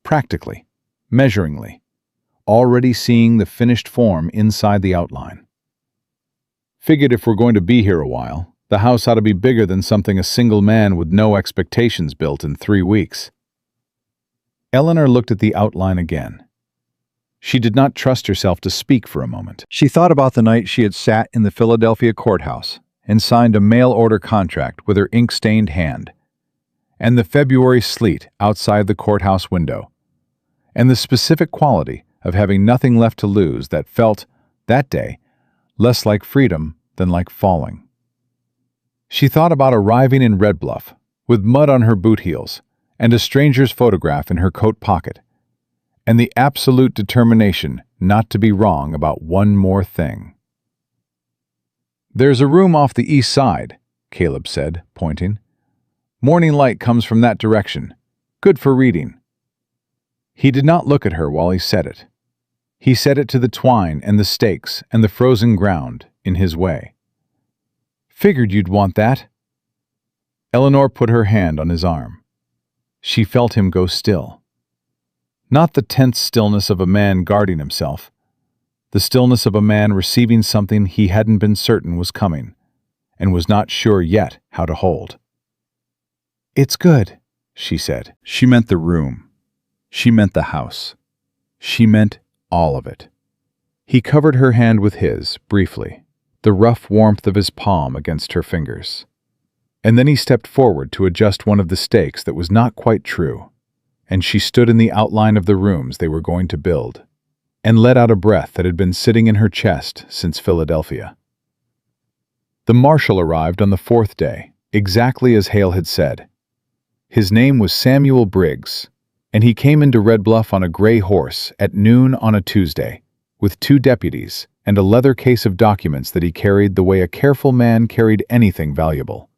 Practically, measuringly, already seeing the finished form inside the outline. "Figured if we're going to be here a while, the house ought to be bigger than something a single man with no expectations built in 3 weeks. Eleanor looked at the outline again. She did not trust herself to speak for a moment. She thought about the night she had sat in the Philadelphia courthouse and signed a mail-order contract with her ink-stained hand, and the February sleet outside the courthouse window, and the specific quality of having nothing left to lose that felt, that day, less like freedom than like falling. She thought about arriving in Red Bluff, with mud on her boot heels, and a stranger's photograph in her coat pocket, and the absolute determination not to be wrong about one more thing. "There's a room off the east side," Caleb said, pointing. "Morning light comes from that direction. Good for reading." He did not look at her while he said it. He said it to the twine and the stakes and the frozen ground in his way. "Figured you'd want that." Eleanor put her hand on his arm. She felt him go still. Not the tense stillness of a man guarding himself, the stillness of a man receiving something he hadn't been certain was coming, and was not sure yet how to hold. "It's good," she said. She meant the room. She meant the house. She meant all of it. He covered her hand with his, briefly, the rough warmth of his palm against her fingers. And then he stepped forward to adjust one of the stakes that was not quite true, and she stood in the outline of the rooms they were going to build, and let out a breath that had been sitting in her chest since Philadelphia. The marshal arrived on the 4th day, exactly as Hale had said. His name was Samuel Briggs, and he came into Red Bluff on a gray horse at noon on a Tuesday, with 2 deputies and a leather case of documents that he carried the way a careful man carried anything valuable,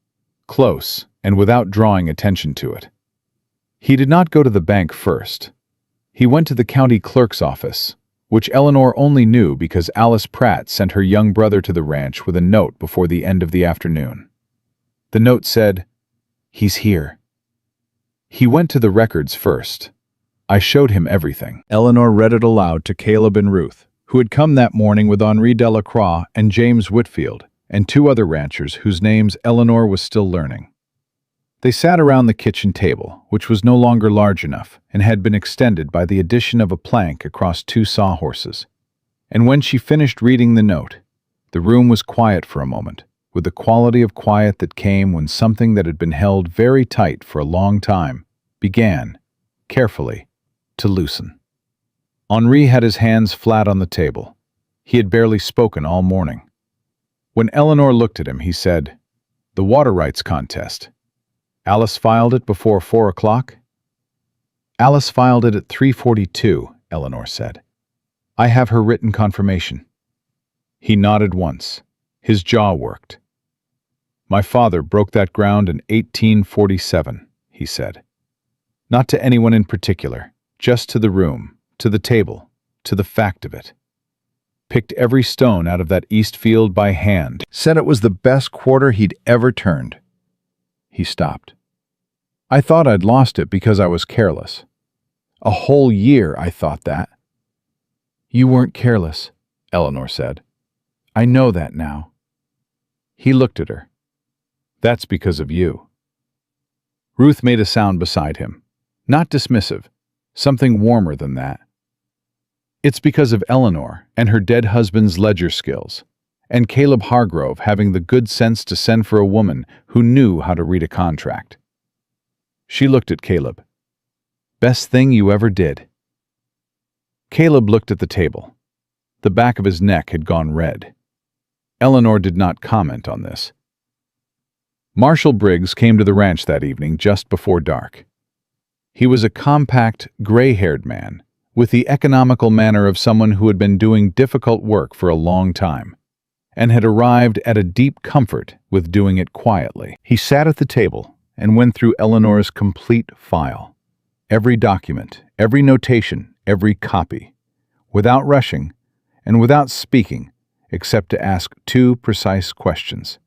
close and without drawing attention to it. He did not go to the bank first. He went to the county clerk's office, which Eleanor only knew because Alice Pratt sent her young brother to the ranch with a note before the end of the afternoon. The note said, "He's here." He went to the records first. I showed him everything. Eleanor read it aloud to Caleb and Ruth, who had come that morning with Henri Delacroix and James Whitfield, and 2 other ranchers whose names Eleanor was still learning. They sat around the kitchen table, which was no longer large enough and had been extended by the addition of a plank across 2 sawhorses. And when she finished reading the note, the room was quiet for a moment, with the quality of quiet that came when something that had been held very tight for a long time began, carefully, to loosen. Henri had his hands flat on the table. He had barely spoken all morning. When Eleanor looked at him, he said, "The water rights contest. Alice filed it before 4 o'clock?" "Alice filed it at 3:42, Eleanor said. "I have her written confirmation." He nodded once. His jaw worked. "My father broke that ground in 1847, he said. Not to anyone in particular, just to the room, to the table, to the fact of it. Picked every stone out of that east field by hand. Said it was the best quarter he'd ever turned. He stopped. I thought I'd lost it because I was careless. A whole year I thought that. You weren't careless, Eleanor said. I know that now. He looked at her. That's because of you. Ruth made a sound beside him. Not dismissive, something warmer than that. It's because of Eleanor and her dead husband's ledger skills, and Caleb Hargrove having the good sense to send for a woman who knew how to read a contract. She looked at Caleb. Best thing you ever did. Caleb looked at the table. The back of his neck had gone red. Eleanor did not comment on this. Marshall Briggs came to the ranch that evening just before dark. He was a compact, gray-haired man, with the economical manner of someone who had been doing difficult work for a long time, and had arrived at a deep comfort with doing it quietly. He sat at the table and went through Eleanor's complete file. Every document, every notation, every copy, without rushing and without speaking, except to ask two precise questions,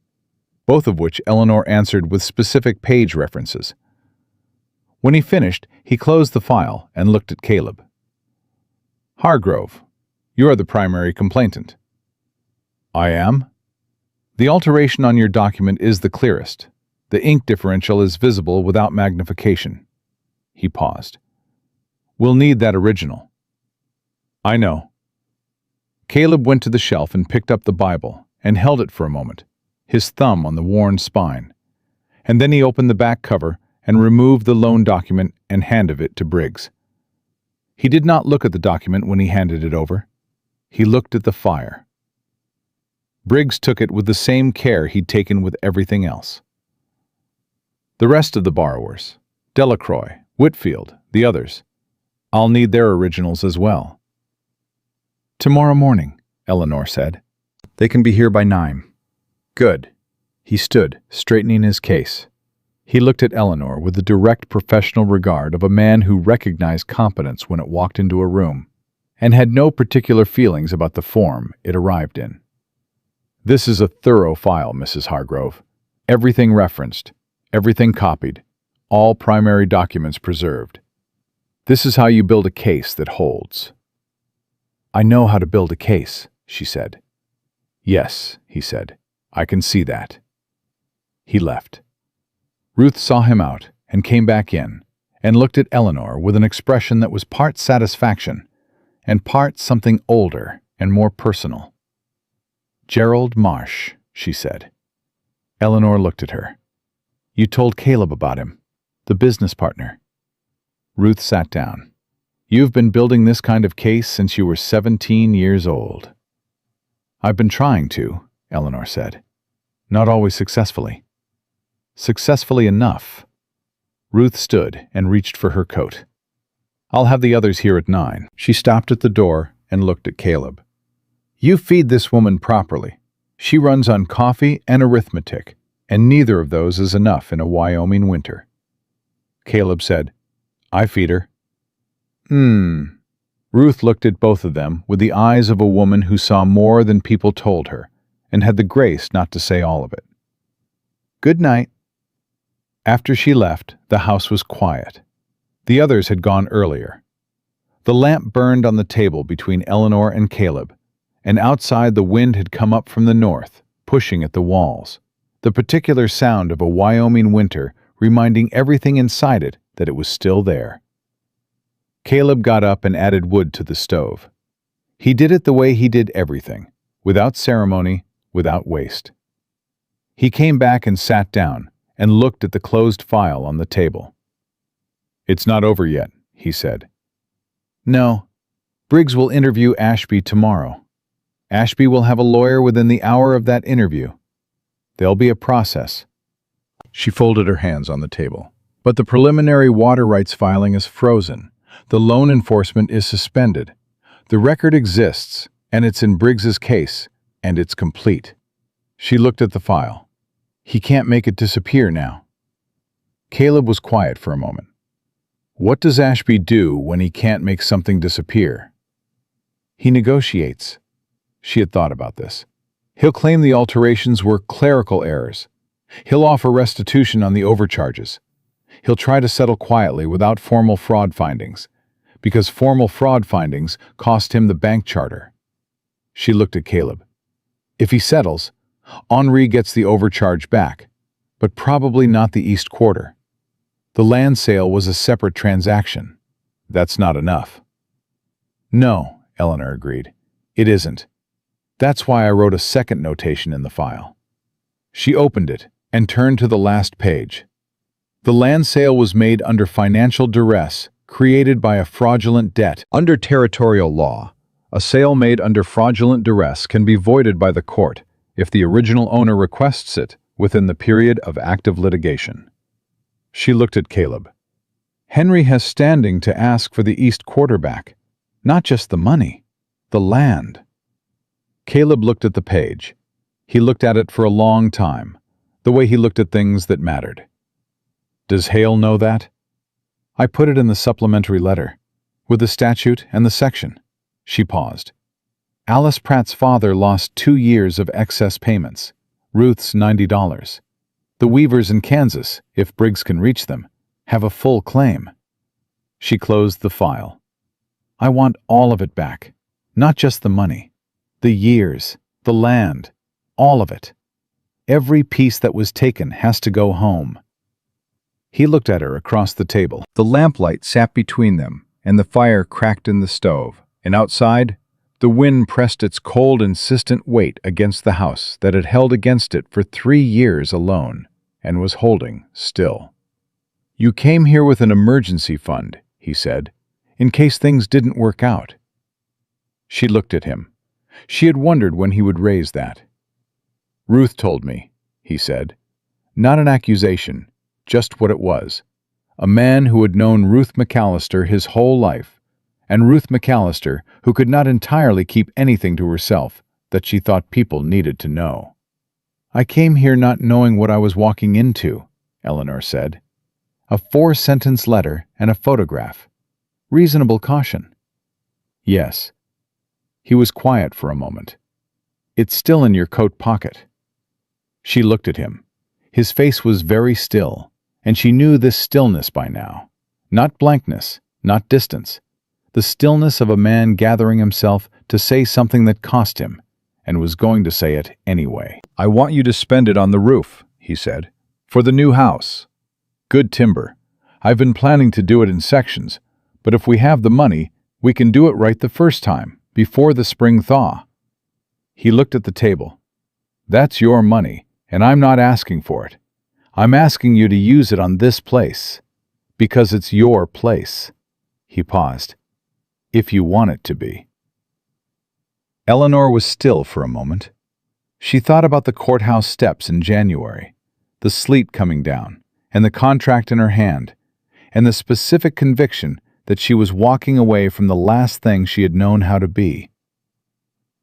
both of which Eleanor answered with specific page references. When he finished, he closed the file and looked at Caleb. Hargrove, you are the primary complainant. I am? The alteration on your document is the clearest. The ink differential is visible without magnification. He paused. We'll need that original. I know. Caleb went to the shelf and picked up the Bible and held it for a moment, his thumb on the worn spine. And then he opened the back cover and removed the loan document and handed it to Briggs. He did not look at the document when he handed it over. He looked at the fire. Briggs took it with the same care he'd taken with everything else. The rest of the borrowers, Delacroix, Whitfield, the others, I'll need their originals as well. Tomorrow morning, Eleanor said. They can be here by 9. Good. He stood, straightening his case. He looked at Eleanor with the direct professional regard of a man who recognized competence when it walked into a room, and had no particular feelings about the form it arrived in. This is a thorough file, Mrs. Hargrove. Everything referenced, everything copied, all primary documents preserved. This is how you build a case that holds. I know how to build a case, she said. Yes, he said. I can see that. He left. Ruth saw him out and came back in and looked at Eleanor with an expression that was part satisfaction and part something older and more personal. Gerald Marsh, she said. Eleanor looked at her. You told Caleb about him, the business partner. Ruth sat down. You've been building this kind of case since you were 17 years old. I've been trying to, Eleanor said. Not always successfully. Successfully enough. Ruth stood and reached for her coat. I'll have the others here at 9. She stopped at the door and looked at Caleb. You feed this woman properly. She runs on coffee and arithmetic, and neither of those is enough in a Wyoming winter. Caleb said, I feed her. Ruth looked at both of them with the eyes of a woman who saw more than people told her, and had the grace not to say all of it. Good night. After she left, the house was quiet. The others had gone earlier. The lamp burned on the table between Eleanor and Caleb, and outside the wind had come up from the north, pushing at the walls, the particular sound of a Wyoming winter reminding everything inside it that it was still there. Caleb got up and added wood to the stove. He did it the way he did everything, without ceremony, without waste. He came back and sat down and looked at the closed file on the table. It's not over yet, he said. No. Briggs will interview Ashby tomorrow. Ashby will have a lawyer within the hour of that interview. There'll be a process. She folded her hands on the table. But the preliminary water rights filing is frozen. The loan enforcement is suspended. The record exists, and it's in Briggs's case, and it's complete. She looked at the file. He can't make it disappear now. Caleb was quiet for a moment. What does Ashby do when he can't make something disappear? He negotiates. She had thought about this. He'll claim the alterations were clerical errors. He'll offer restitution on the overcharges. He'll try to settle quietly without formal fraud findings, because formal fraud findings cost him the bank charter. She looked at Caleb. If he settles, Henri gets the overcharge back, but probably not the East Quarter. The land sale was a separate transaction. That's not enough. No, Eleanor agreed. It isn't. That's why I wrote a second notation in the file. She opened it and turned to the last page. The land sale was made under financial duress created by a fraudulent debt. Under territorial law, a sale made under fraudulent duress can be voided by the court if the original owner requests it within the period of active litigation. She looked at Caleb. Henry has standing to ask for the East Quarter back, not just the money, the land. Caleb looked at the page. He looked at it for a long time, the way he looked at things that mattered. Does Hale know that? I put it in the supplementary letter, with the statute and the section. She paused. Alice Pratt's father lost 2 years of excess payments, Ruth's $90. The Weavers in Kansas, if Briggs can reach them, have a full claim. She closed the file. I want all of it back, not just the money, the years, the land, all of it. Every piece that was taken has to go home. He looked at her across the table. The lamplight sat between them, and the fire cracked in the stove, and outside, the wind pressed its cold, insistent weight against the house that had held against it for 3 years alone, and was holding still. You came here with an emergency fund, he said, in case things didn't work out. She looked at him. She had wondered when he would raise that. Ruth told me, he said. Not an accusation, just what it was. A man who had known Ruth McAllister his whole life, and Ruth McAllister who could not entirely keep anything to herself that she thought people needed to know. I came here not knowing what I was walking into, Eleanor said. A 4-sentence letter and a photograph. Reasonable caution. Yes. He was quiet for a moment. It's still in your coat pocket. She looked at him. His face was very still, and she knew this stillness by now. Not blankness, not distance. The stillness of a man gathering himself to say something that cost him, and was going to say it anyway. I want you to spend it on the roof, he said, for the new house. Good timber. I've been planning to do it in sections, but if we have the money, we can do it right the first time, before the spring thaw. He looked at the table. That's your money, and I'm not asking for it. I'm asking you to use it on this place, because it's your place. He paused. If you want it to be. Eleanor was still for a moment. She thought about the courthouse steps in January, the sleet coming down, and the contract in her hand, and the specific conviction that she was walking away from the last thing she had known how to be.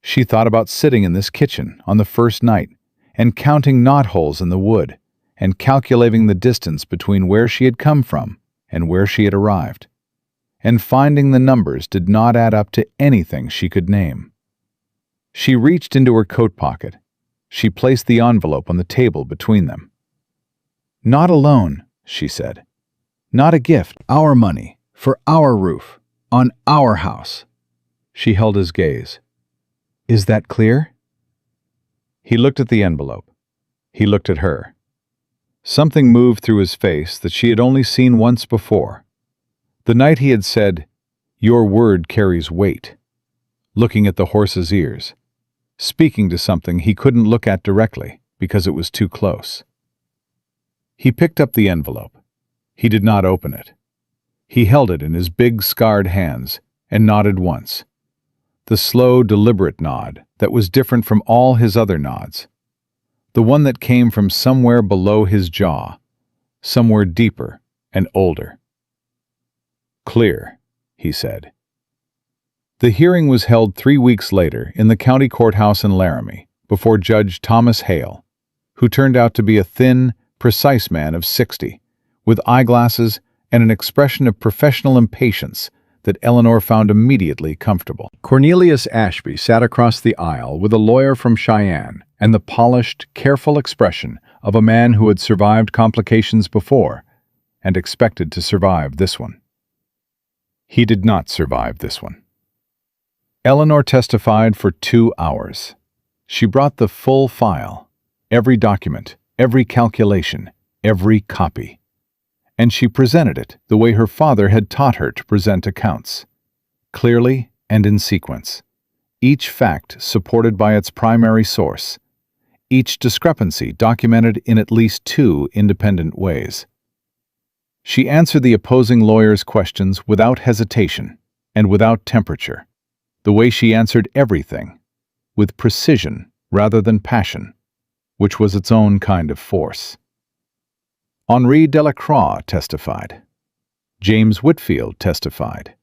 She thought about sitting in this kitchen on the first night and counting knotholes in the wood and calculating the distance between where she had come from and where she had arrived, and finding the numbers did not add up to anything she could name. She reached into her coat pocket. She placed the envelope on the table between them. Not alone, she said. Not a gift. Our money, for our roof, on our house. She held his gaze. Is that clear? He looked at the envelope. He looked at her. Something moved through his face that she had only seen once before. The night he had said, "Your word carries weight," looking at the horse's ears, speaking to something he couldn't look at directly because it was too close. He picked up the envelope. He did not open it. He held it in his big, scarred hands and nodded once. The slow, deliberate nod that was different from all his other nods. The one that came from somewhere below his jaw, somewhere deeper and older. Clear, he said. The hearing was held 3 weeks later in the county courthouse in Laramie before Judge Thomas Hale, who turned out to be a thin, precise man of 60, with eyeglasses and an expression of professional impatience that Eleanor found immediately comfortable. Cornelius Ashby sat across the aisle with a lawyer from Cheyenne and the polished, careful expression of a man who had survived complications before and expected to survive this one. He did not survive this one. Eleanor testified for 2 hours. She brought the full file, every document, every calculation, every copy. And she presented it the way her father had taught her to present accounts, clearly and in sequence, each fact supported by its primary source, each discrepancy documented in at least 2 independent ways. She answered the opposing lawyer's questions without hesitation and without temperature, the way she answered everything, with precision rather than passion, which was its own kind of force. Henri Delacroix testified. James Whitfield testified.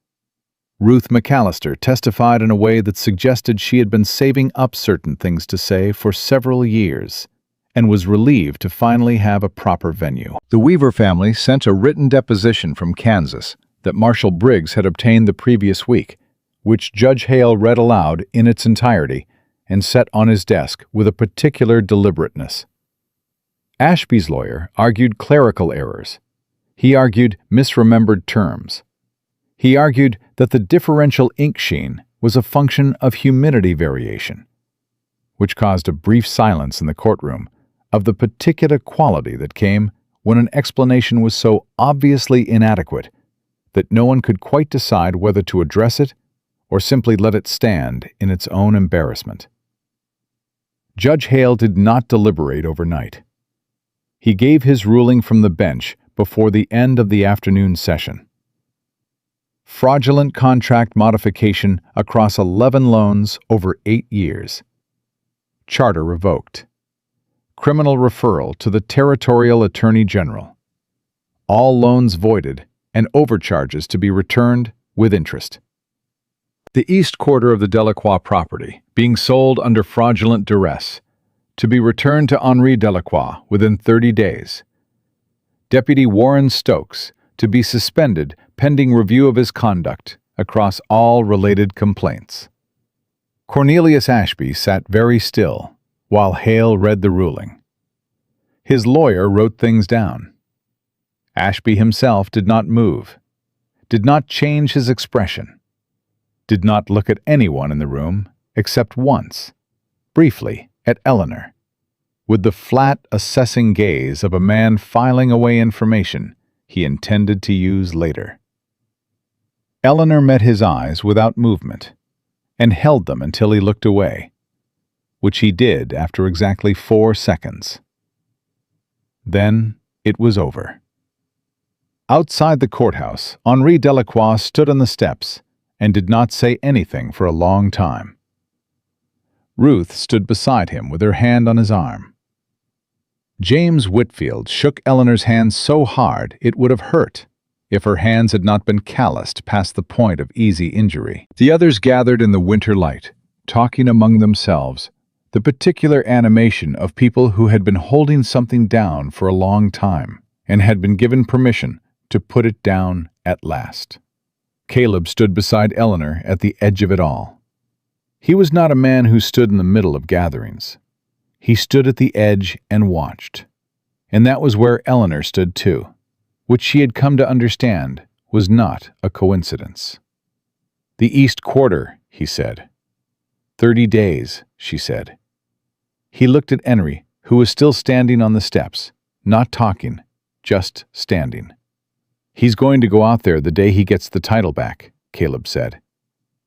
Ruth McAllister testified in a way that suggested she had been saving up certain things to say for several years and was relieved to finally have a proper venue. The Weaver family sent a written deposition from Kansas that Marshal Briggs had obtained the previous week, which Judge Hale read aloud in its entirety and set on his desk with a particular deliberateness. Ashby's lawyer argued clerical errors. He argued misremembered terms. He argued that the differential ink sheen was a function of humidity variation, which caused a brief silence in the courtroom of the particular quality that came when an explanation was so obviously inadequate that no one could quite decide whether to address it or simply let it stand in its own embarrassment. Judge Hale did not deliberate overnight. He gave his ruling from the bench before the end of the afternoon session. Fraudulent contract modification across 11 loans over 8 years. Charter revoked. Criminal referral to the Territorial Attorney General. All loans voided and overcharges to be returned with interest. The east quarter of the Delacroix property being sold under fraudulent duress, to be returned to Henri Delacroix within 30 days. Deputy Warren Stokes to be suspended pending review of his conduct across all related complaints. Cornelius Ashby sat very still while Hale read the ruling. His lawyer wrote things down. Ashby himself did not move, did not change his expression, did not look at anyone in the room except once, briefly, at Eleanor, with the flat, assessing gaze of a man filing away information he intended to use later. Eleanor met his eyes without movement and held them until he looked away, which he did after exactly 4 seconds. Then it was over. Outside the courthouse, Henri Delacroix stood on the steps and did not say anything for a long time. Ruth stood beside him with her hand on his arm. James Whitfield shook Eleanor's hand so hard it would have hurt if her hands had not been calloused past the point of easy injury. The others gathered in the winter light, talking among themselves, the particular animation of people who had been holding something down for a long time and had been given permission to put it down at last. Caleb stood beside Eleanor at the edge of it all. He was not a man who stood in the middle of gatherings. He stood at the edge and watched. And that was where Eleanor stood too, which she had come to understand was not a coincidence. "The East Quarter," he said. 30 days, she said. He looked at Henry, who was still standing on the steps, not talking, just standing. "He's going to go out there the day he gets the title back," Caleb said.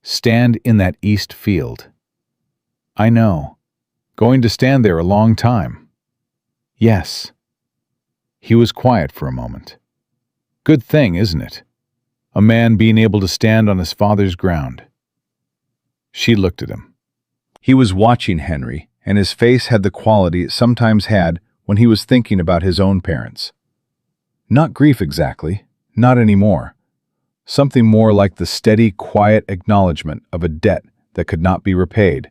"Stand in that east field." "I know. Going to stand there a long time." "Yes." He was quiet for a moment. "Good thing, isn't it? A man being able to stand on his father's ground." She looked at him. He was watching Henry, and his face had the quality it sometimes had when he was thinking about his own parents. Not grief exactly, not anymore. Something more like the steady, quiet acknowledgement of a debt that could not be repaid,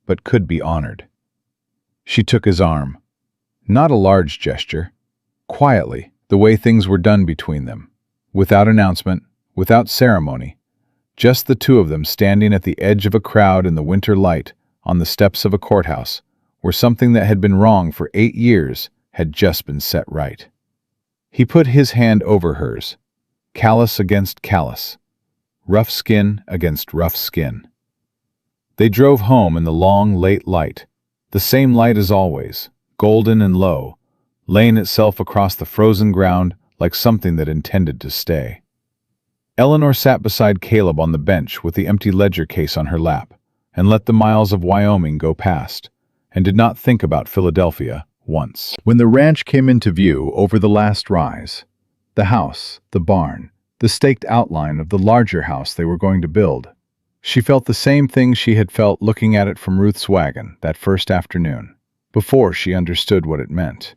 but could be honored. She took his arm. Not a large gesture. Quietly, the way things were done between them. Without announcement, without ceremony. Just the two of them standing at the edge of a crowd in the winter light on the steps of a courthouse, where something that had been wrong for 8 years had just been set right. He put his hand over hers, callus against callus, rough skin against rough skin. They drove home in the long, late light, the same light as always, golden and low, laying itself across the frozen ground like something that intended to stay. Eleanor sat beside Caleb on the bench with the empty ledger case on her lap, and let the miles of Wyoming go past, and did not think about Philadelphia once. When the ranch came into view over the last rise, the house, the barn, the staked outline of the larger house they were going to build, she felt the same thing she had felt looking at it from Ruth's wagon that first afternoon, before she understood what it meant.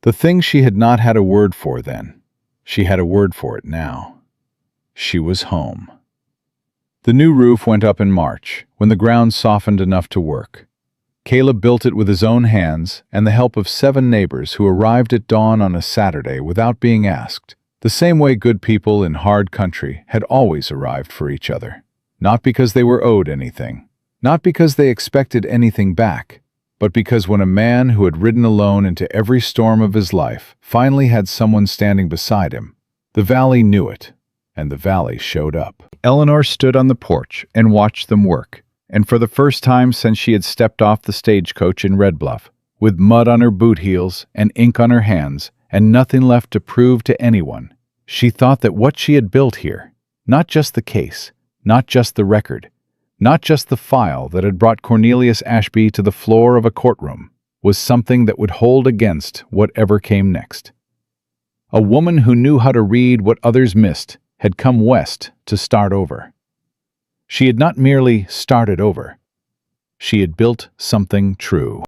The thing she had not had a word for then, she had a word for it now. She was home. The new roof went up in March, when the ground softened enough to work. Caleb built it with his own hands and the help of 7 neighbors who arrived at dawn on a Saturday without being asked, the same way good people in hard country had always arrived for each other. Not because they were owed anything, not because they expected anything back, but because when a man who had ridden alone into every storm of his life finally had someone standing beside him, the valley knew it, and the valley showed up. Eleanor stood on the porch and watched them work, and for the first time since she had stepped off the stagecoach in Red Bluff, with mud on her boot heels and ink on her hands and nothing left to prove to anyone, she thought that what she had built here, not just the case, not just the record, not just the file that had brought Cornelius Ashby to the floor of a courtroom, was something that would hold against whatever came next. A woman who knew how to read what others missed had come west to start over. She had not merely started over. She had built something true.